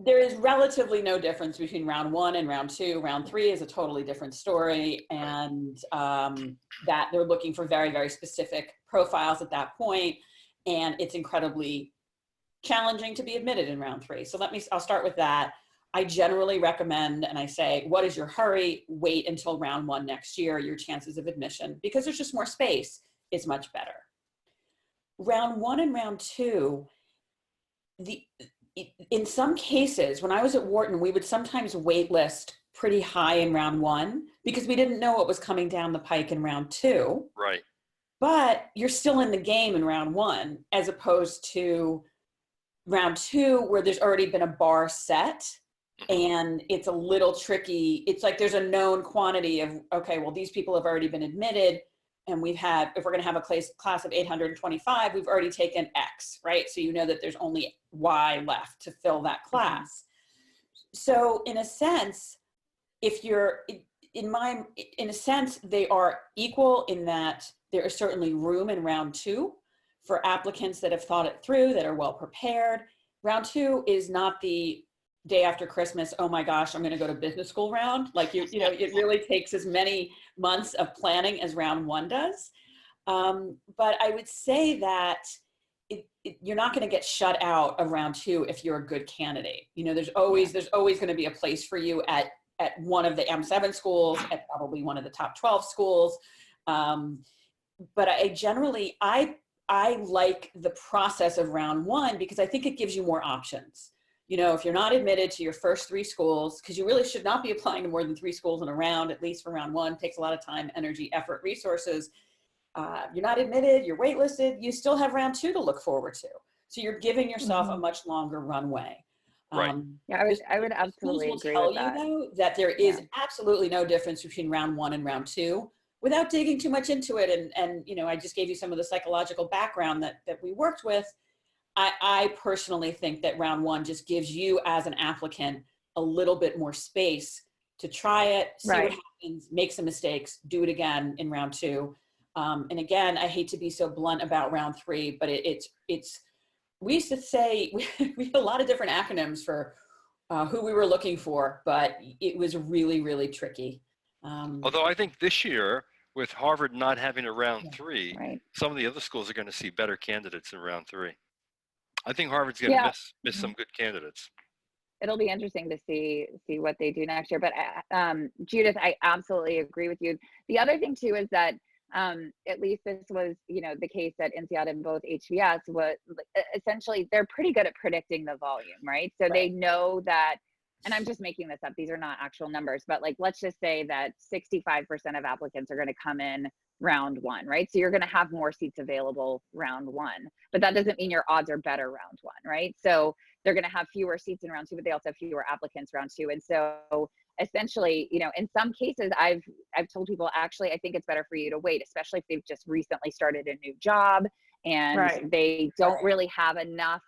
is relatively no difference between round 1 and round 2. Round 3 is a totally different story, and that they're looking for very, very specific profiles at that point, and it's incredibly challenging to be admitted in round 3. So I'll start with that. I generally recommend, and I say, what is your hurry? Wait until round 1 next year. Your chances of admission, because there's just more space, is much better. Round 1 and round 2, in some cases, when I was at Wharton, we would sometimes wait list pretty high in round 1 because we didn't know what was coming down the pike in round 2. Right. But you're still in the game in round 1, as opposed to round 2, where there's already been a bar set. And it's a little tricky. It's like there's a known quantity of, okay, well, these people have already been admitted, and if we're going to have a class of 825, we've already taken X, right? So you know that there's only Y left to fill that class. So in a sense, in a sense, they are equal in that there is certainly room in round 2 for applicants that have thought it through, that are well prepared. Round 2 is not the day after Christmas, oh my gosh, I'm going to go to business school round. Like, it really takes as many months of planning as round 1 does. But I would say that you're not going to get shut out of round 2 if you're a good candidate. There's always going to be a place for you at one of the M7 schools, at probably one of the top 12 schools. But I like the process of round 1 because I think it gives you more options. If you're not admitted to your first 3 schools, because you really should not be applying to more than 3 schools in a round, at least for round 1, it takes a lot of time, energy, effort, resources. You're not admitted, you're waitlisted, you still have round 2 to look forward to. So you're giving yourself a much longer runway. Right. I would absolutely agree with that. Though, that there is absolutely no difference between round 1 and round 2, without digging too much into it. And I just gave you some of the psychological background that we worked with. I personally think that round 1 just gives you as an applicant a little bit more space to try it, see what happens, make some mistakes, do it again in round 2. And again, I hate to be so blunt about round 3, but it's we used to say, we had a lot of different acronyms for who we were looking for, but it was really, really tricky. Although I think this year, with Harvard not having a round 3, some of the other schools are going to see better candidates in round 3. I think Harvard's going to miss some good candidates. It'll be interesting to see what they do next year. But Judith, I absolutely agree with you. The other thing too is that at least this was, the case at INSEAD and both HBS, was essentially they're pretty good at predicting the volume, right? So they know that, and I'm just making this up, these are not actual numbers, but like, let's just say that 65% of applicants are going to come in round 1, right? So you're going to have more seats available round 1, but that doesn't mean your odds are better round 1, right? So they're going to have fewer seats in round two, but they also have fewer applicants round two. And so essentially, you know, in some cases, I've told people, actually, I think it's better for you to wait, especially if they've just recently started a new job and they don't really have enough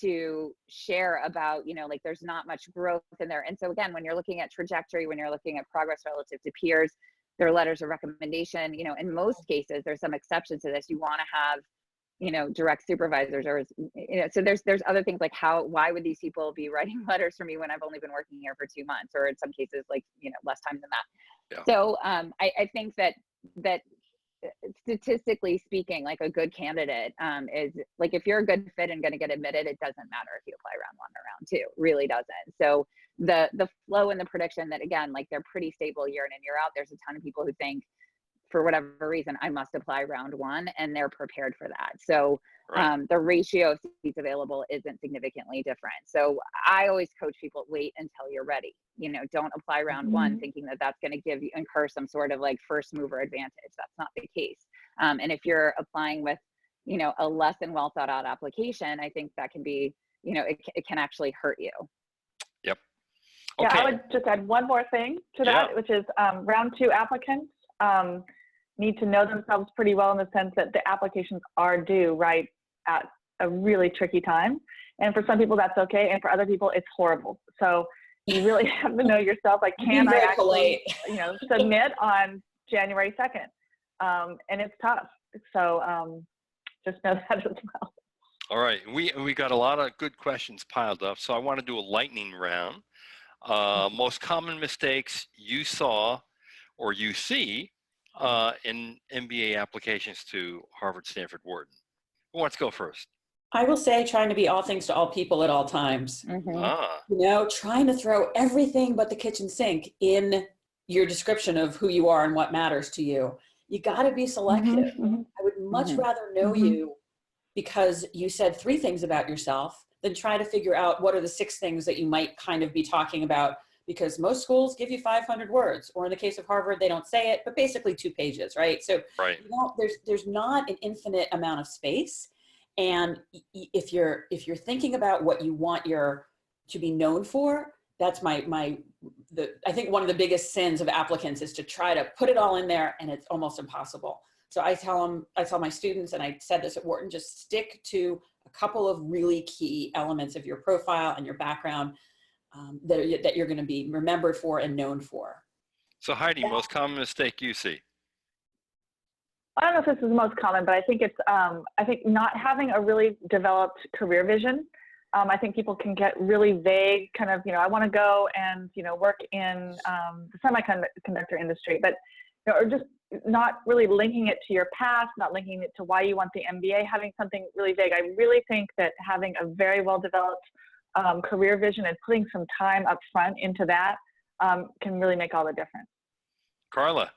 to share about, you know, like there's not much growth in there. And so again, when you're looking at trajectory, when you're looking at progress relative to peers, their letters of recommendation, you know, in most cases, there's some exceptions to this. You want to have, you know, direct supervisors, or, you know, so there's other things like why would these people be writing letters for me when I've only been working here for 2 months, or in some cases, like, you know, less time than that. Yeah. So I think that statistically speaking, like a good candidate is like, if you're a good fit and going to get admitted, it doesn't matter if you apply round one or round two, really doesn't. So the flow and the prediction that, again, like they're pretty stable year in and year out. There's a ton of people who think, for whatever reason, I must apply round one, and they're prepared for that. So the ratio of seats available isn't significantly different. So I always coach people, wait until you're ready. You know, don't apply round one thinking that that's going to incur some sort of like first mover advantage. That's not the case. And if you're applying with, you know, a less than well thought out application, I think that can be, you know, it can actually hurt you. Yep. Okay. Yeah, I would just add one more thing to that, which is round two applicants need to know themselves pretty well, in the sense that the applications are due right at a really tricky time. And for some people that's okay, and for other people it's horrible. So you really have to know yourself, like, can I actually, you know, submit on January 2nd? And it's tough. So just know that as well. All right, we got a lot of good questions piled up, so I want to do a lightning round. Most common mistakes you saw or you see in MBA applications to Harvard, Stanford, Wharton. Who wants to go first? I will say, trying to be all things to all people at all times. You know, trying to throw everything but the kitchen sink in your description of who you are and what matters to you. You got to be selective. I would much rather know you because you said 3 things about yourself than try to figure out what are the 6 things that you might kind of be talking about, because most schools give you 500 words, or in the case of Harvard, they don't say it, but basically 2 pages, right? So you know, there's not an infinite amount of space. And if you're thinking about what you want to be known for, that's I think one of the biggest sins of applicants is to try to put it all in there, and it's almost impossible. So I tell my students, and I said this at Wharton, just stick to a couple of really key elements of your profile and your background that you're going to be remembered for and known for. So Heidi, most common mistake you see? I don't know if this is the most common, but I think it's, I think not having a really developed career vision. I think people can get really vague, kind of, you know, I want to go and, you know, work in the semiconductor industry, but, you know, or just not really linking it to your past, not linking it to why you want the MBA, having something really vague. I really think that having a very well-developed career vision and putting some time up front into that can really make all the difference. Carla.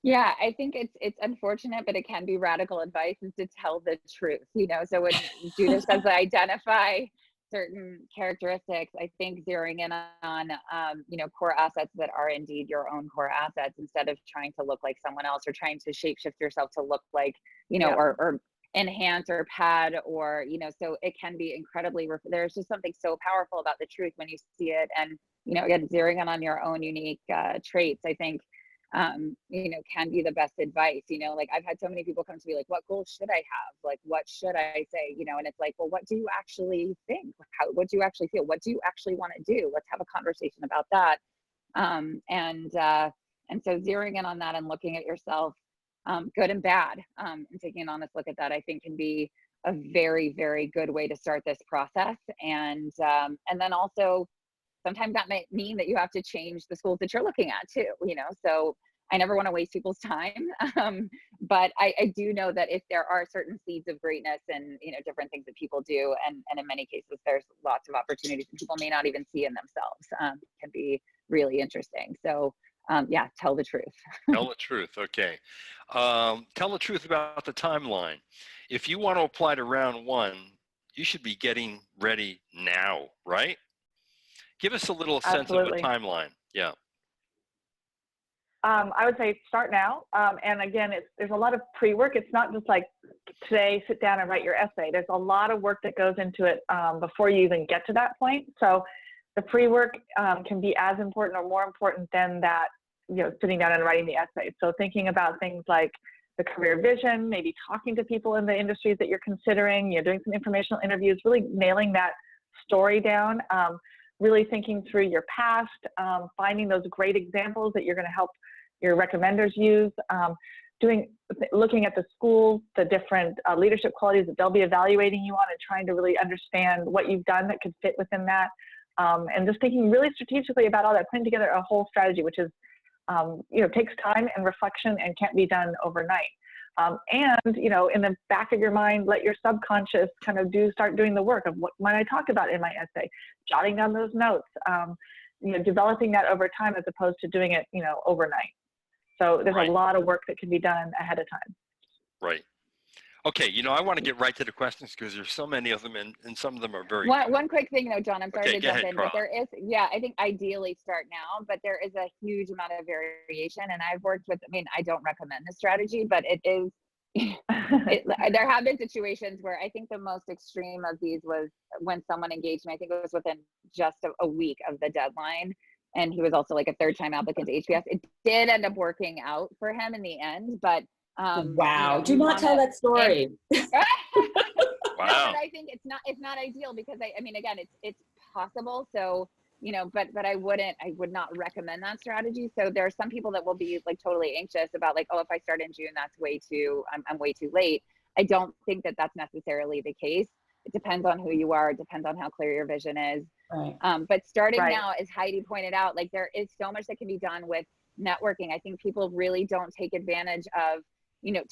Yeah, I think it's unfortunate, but it can be radical advice, is to tell the truth. You know, so when Judith says identify certain characteristics, I think zeroing in on, you know, core assets that are indeed your own core assets, instead of trying to look like someone else, or trying to shapeshift yourself to look like, you know, or enhance or pad, or, you know, so it can be incredibly, there's just something so powerful about the truth when you see it. And, you know, again, zeroing in on your own unique traits, I think, you know, can be the best advice. You know, like I've had so many people come to me like, what goals should I have? Like, what should I say? You know, and it's like, well, what do you actually think? What do you actually feel? What do you actually want to do? Let's have a conversation about that. And so zeroing in on that and looking at yourself, good and bad, and taking an honest look at that, I think can be a very, very good way to start this process. And then also, sometimes that might mean that you have to change the schools that you're looking at too, you know, so I never want to waste people's time. But I do know that if there are certain seeds of greatness and, you know, different things that people do, and in many cases, there's lots of opportunities that people may not even see in themselves, can be really interesting. So yeah, tell the truth. Tell the truth. Okay. Tell the truth about the timeline. If you want to apply to round one, you should be getting ready now, right? Give us a little sense of a timeline. Yeah. I would say start now. And again, there's a lot of pre-work. It's not just like today, sit down and write your essay. There's a lot of work that goes into it before you even get to that point. So the pre-work can be as important or more important than that, sitting down and writing the essay. So thinking about things like the career vision, maybe talking to people in the industries that you're considering, doing some informational interviews, really nailing that story down, really thinking through your past, finding those great examples that you're going to help your recommenders use, looking at the schools, the different leadership qualities that they'll be evaluating you on, and trying to really understand what you've done that could fit within that, and just thinking really strategically about all that, putting together a whole strategy, which is, takes time and reflection and can't be done overnight. And in the back of your mind, let your subconscious kind of start doing the work of what might I talk about in my essay, jotting down those notes, developing that over time as opposed to doing it, overnight. So there's a lot of work that can be done ahead of time. Right. Okay, I want to get right to the questions because there's so many of them, and some of them are very One quick thing though, John, I'm sorry to jump in, but there is, I think ideally start now, but there is a huge amount of variation, and I've worked with, I don't recommend this strategy, but it is, there have been situations where I think the most extreme of these was when someone engaged me, I think it was within just a week of the deadline, and he was also like a third-time applicant to HBS. It did end up working out for him in the end, but wow, do not tell that story. Wow. But I think it's not ideal because again, it's possible. So, but I would not recommend that strategy. So there are some people that will be like totally anxious about like, oh, if I start in June, that's I'm way too late. I don't think that that's necessarily the case. It depends on who you are. It depends on how clear your vision is. Right. But starting now, as Heidi pointed out, like there is so much that can be done with networking. I think people really don't take advantage of,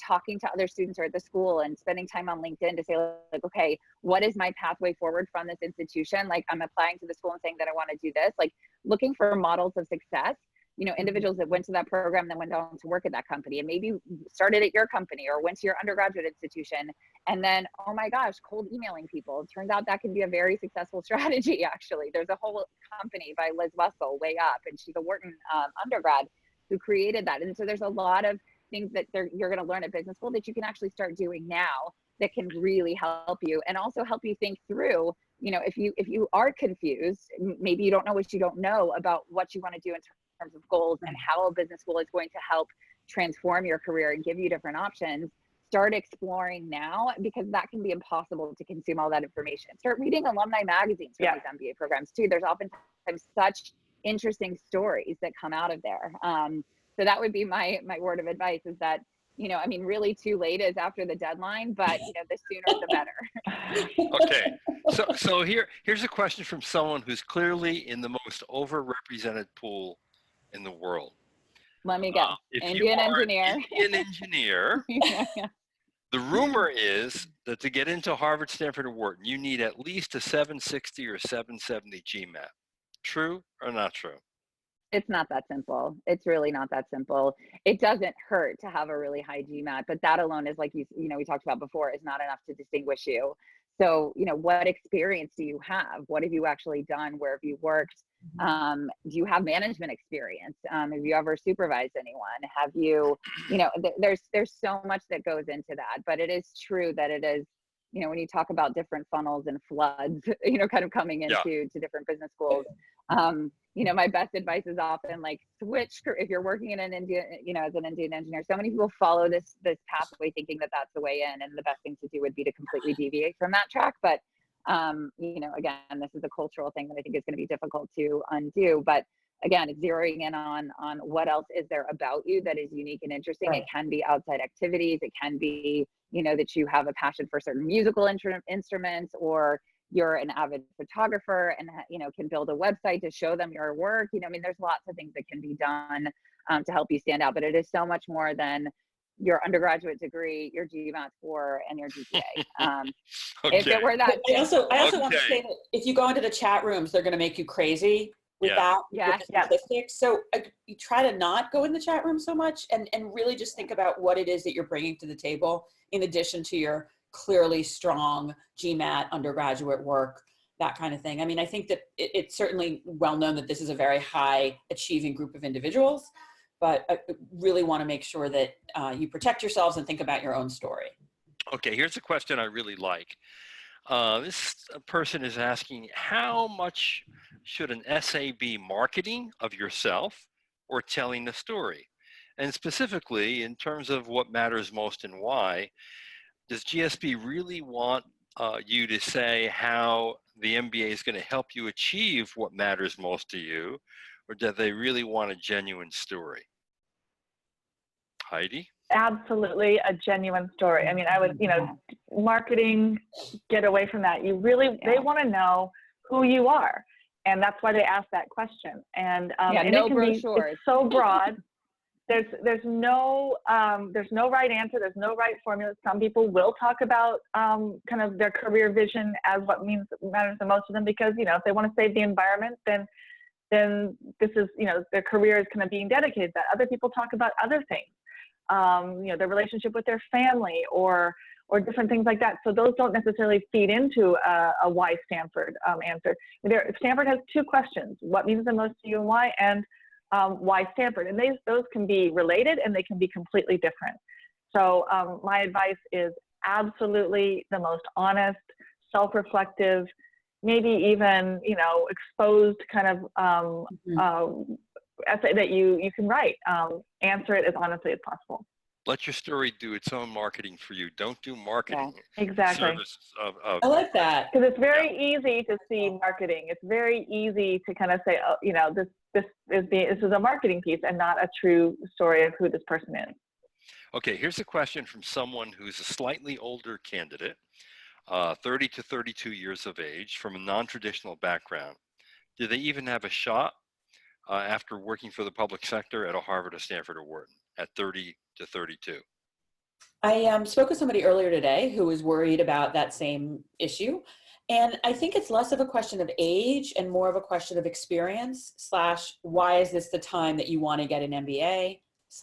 talking to other students or at the school and spending time on LinkedIn to say like, okay, what is my pathway forward from this institution? Like I'm applying to the school and saying that I want to do this, like looking for models of success, individuals that went to that program, then went on to work at that company and maybe started at your company or went to your undergraduate institution. And then, oh my gosh, cold emailing people. It turns out that can be a very successful strategy. Actually, there's a whole company by Liz Wessel, Way Up, and she's a Wharton undergrad who created that. And so there's a lot of things that you're going to learn at business school that you can actually start doing now that can really help you, and also help you think through, if you are confused, maybe you don't know what you don't know about what you want to do in terms of goals and how a business school is going to help transform your career and give you different options. Start exploring now, because that can be impossible to consume all that information. Start reading alumni magazines for these MBA programs too. There's oftentimes such interesting stories that come out of there. So that would be my word of advice, is that, really too late is after the deadline, but the sooner the better. Okay. So here's a question from someone who's clearly in the most overrepresented pool in the world. Let me guess. Indian engineer. The rumor is that to get into Harvard, Stanford, and Wharton, you need at least a 760 or 770 GMAT. True or not true? It's not that simple. It's really not that simple. It doesn't hurt to have a really high GMAT, but that alone is, like we talked about before, is not enough to distinguish you. So, what experience do you have? What have you actually done? Where have you worked? Do you have management experience? Have you ever supervised anyone? Have you, there's so much that goes into that, but it is true that it is, when you talk about different funnels and floods, kind of coming into to different business schools, my best advice is often like switch, if you're working in an Indian, as an Indian engineer. So many people follow this pathway thinking that that's the way in, and the best thing to do would be to completely deviate from that track. But, again, this is a cultural thing that I think is going to be difficult to undo. But again, it's zeroing in on what else is there about you that is unique and interesting. Right. It can be outside activities. It can be, that you have a passion for certain musical instruments, or you're an avid photographer and, can build a website to show them your work. There's lots of things that can be done to help you stand out, but it is so much more than your undergraduate degree, your GMAT score, and your GPA. If it were that, I also want to say that if you go into the chat rooms, they're going to make you crazy with that, with the statistics. So you try to not go in the chat room so much, and really just think about what it is that you're bringing to the table, in addition to your clearly strong GMAT undergraduate work, that kind of thing. I think that it's certainly well known that this is a very high achieving group of individuals, but I really want to make sure that you protect yourselves and think about your own story. Okay, here's a question I really like. This person is asking, how much should an essay be marketing of yourself or telling the story? And specifically, in terms of what matters most and why, does GSB really want you to say how the MBA is going to help you achieve what matters most to you, or do they really want a genuine story? Heidi? Absolutely a genuine story. I mean, I would, marketing, get away from that. You really, they want to know who you are. And that's why they ask that question. And, and no it can brochures. it's so broad. There's no right answer. There's no right formula. Some people will talk about kind of their career vision as what matters the most to them, because, if they want to save the environment, then this is, their career is kind of being dedicated to that. Other people talk about other things. Their relationship with their family or different things like that. So those don't necessarily feed into a why Stanford answer. Stanford has two questions: what means the most to you and why, and why Stanford. And those can be related and they can be completely different. So my advice is absolutely the most honest, self-reflective, maybe even, exposed kind of essay that you can write. Answer it as honestly as possible. Let your story do its own marketing for you. Don't do marketing. Yeah, exactly. Of I like that. Because it's very easy to see marketing. It's very easy to kind of say, oh, this is a marketing piece and not a true story of who this person is. Okay, here's a question from someone who's a slightly older candidate, 30 to 32 years of age, from a non-traditional background. Do they even have a shot after working for the public sector at a Harvard, or Stanford, or Wharton at 30 to 32? I spoke with somebody earlier today who was worried about that same issue. And I think it's less of a question of age and more of a question of experience / why is this the time that you want to get an MBA /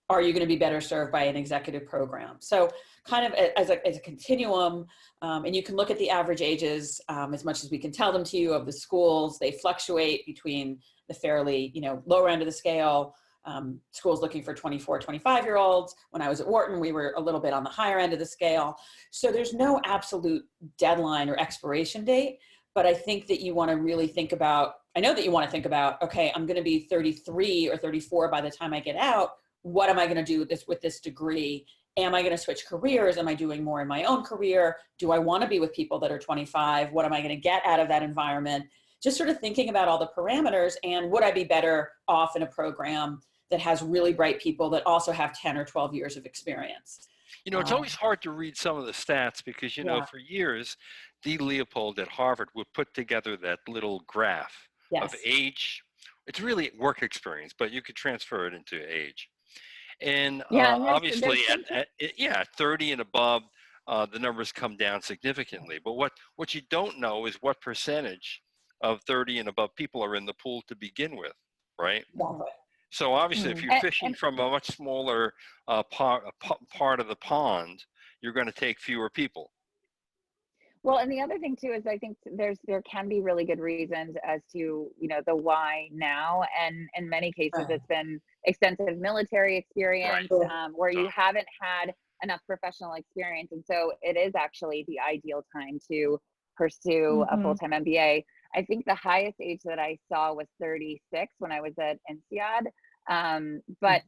are you going to be better served by an executive program? So kind of as a continuum, and you can look at the average ages as much as we can tell them to you of the schools. They fluctuate between the fairly, lower end of the scale, schools looking for 24, 25-year-olds. When I was at Wharton, we were a little bit on the higher end of the scale. So there's no absolute deadline or expiration date, but I think that you want to really think about, I know that you want to think about, okay, I'm going to be 33 or 34 by the time I get out. What am I going to do with this degree? Am I going to switch careers? Am I doing more in my own career? Do I want to be with people that are 25? What am I going to get out of that environment? Just sort of thinking about all the parameters, and would I be better off in a program that has really bright people that also have 10 or 12 years of experience? It's always hard to read some of the stats because, for years, Dee Leopold at Harvard would put together that little graph of age. It's really work experience, but you could transfer it into age. And obviously at 30 and above, the numbers come down significantly. But what you don't know is what percentage of 30 and above people are in the pool to begin with, right? So obviously, if you're fishing from a much smaller part of the pond, you're going to take fewer people. Well, and the other thing too is I think there can be really good reasons as to the why now, and in many cases it's been extensive military experience where you haven't had enough professional experience, and so it is actually the ideal time to pursue a full-time MBA. I think the highest age that I saw was 36 when I was at INSEAD. But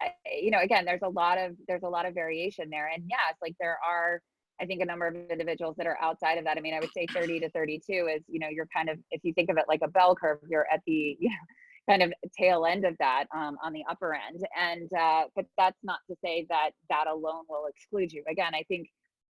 again, there's a lot of variation there, and yes, like there are, I think, a number of individuals that are outside of that. I mean, I would say 30 to 32 is, you're kind of, if you think of it like a bell curve, you're at the kind of tail end of that, on the upper end. And but that's not to say that that alone will exclude you. Again, I think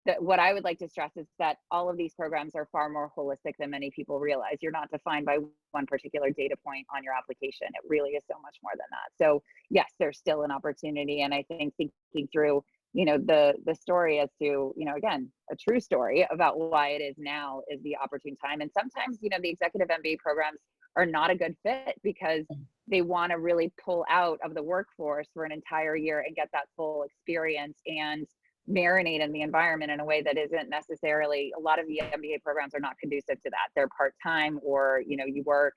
that what I would like to stress is that all of these programs are far more holistic than many people realize. You're not defined by one particular data point on your application. It really is so much more than that. So yes, there's still an opportunity. And I think thinking through, the story as to, again, a true story about why it is now is the opportune time. And sometimes, the executive MBA programs are not a good fit because they want to really pull out of the workforce for an entire year and get that full experience and marinate in the environment in a way that isn't necessarily, a lot of the MBA programs are not conducive to that. They're part-time, or, you work,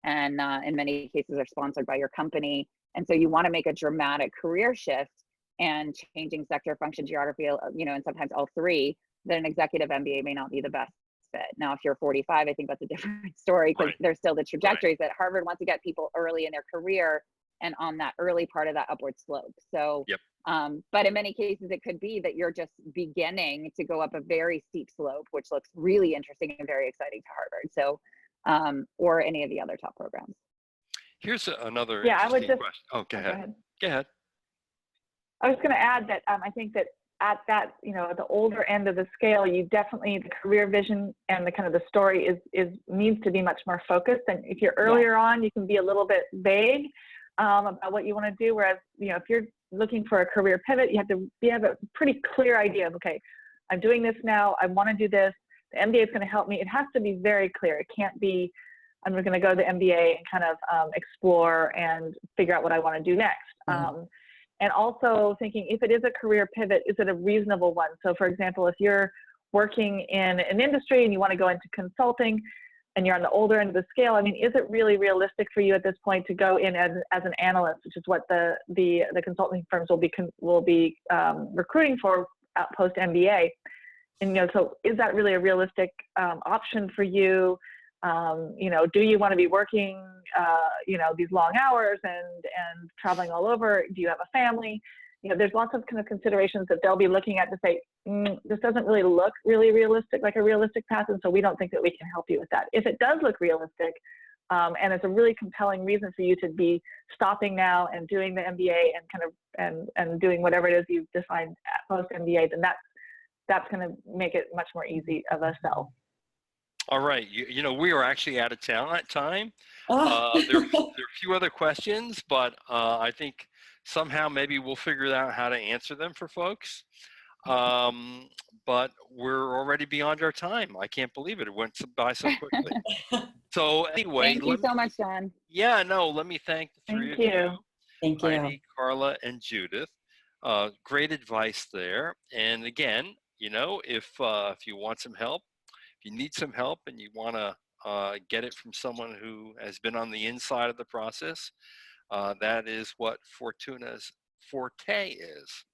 and in many cases are sponsored by your company. And so you want to make a dramatic career shift and changing sector, function, geography, you know, and sometimes all three, then an executive MBA may not be the best fit. Now, if you're 45, I think that's a different story, because there's still the trajectories that Harvard wants to get people early in their career and on that early part of that upward slope. So, but in many cases, it could be that you're just beginning to go up a very steep slope, which looks really interesting and very exciting to Harvard. So, or any of the other top programs. Here's another I would interesting just, question. Oh, go ahead. Go ahead. I was going to add that I think that at that, you know, at the older end of the scale, you definitely, the career vision and the kind of the story needs to be much more focused. And if you're earlier on, you can be a little bit vague about what you want to do. Whereas, you know, if you're looking for a career pivot, you have a pretty clear idea of, okay, I'm doing this now, I want to do this, the MBA is going to help me. It has to be very clear. It can't be, I'm going to go to the MBA and kind of explore and figure out what I want to do next. And also thinking, if it is a career pivot, is it a reasonable one? So for example, if you're working in an industry and you want to go into consulting and you're on the older end of the scale, I mean, is it really realistic for you at this point to go in as an analyst, which is what the consulting firms will be recruiting for post MBA? And, you know, so is that really a realistic option for you? You know, do you want to be working, you know, these long hours and traveling all over? Do you have a family? You know, there's lots of kind of considerations that they'll be looking at to say, this doesn't really look really realistic, like a realistic path, and so we don't think that we can help you with that. If it does look realistic, and it's a really compelling reason for you to be stopping now and doing the MBA and kind of and doing whatever it is you've decided post MBA, then that's going to make it much more easy of a sell. All right, you know, we are actually out of town at time. There are a few other questions, but I think somehow maybe we'll figure out how to answer them for folks. But we're already beyond our time. I can't believe it. It went by so quickly. So anyway, thank you so much, John. Yeah, no, let me thank the three of you. Thank you. Heidi, Carla, and Judith. Great advice there. And again, you know, if you want some help, if you need some help and you want to get it from someone who has been on the inside of the process, that is what Fortuna's forte is.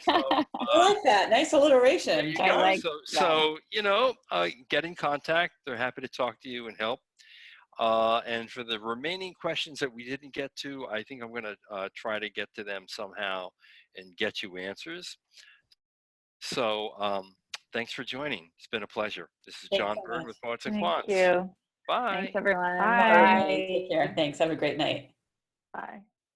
So, I like that. Nice alliteration. I like that. So, you know, get in contact. They're happy to talk to you and help. And for the remaining questions that we didn't get to, I think I'm going to try to get to them somehow and get you answers. So thanks for joining. It's been a pleasure. This is John Bird with Quants and Quants. Thank you. Bye. Thanks, everyone. Bye. Take care. Thanks. Have a great night. Bye.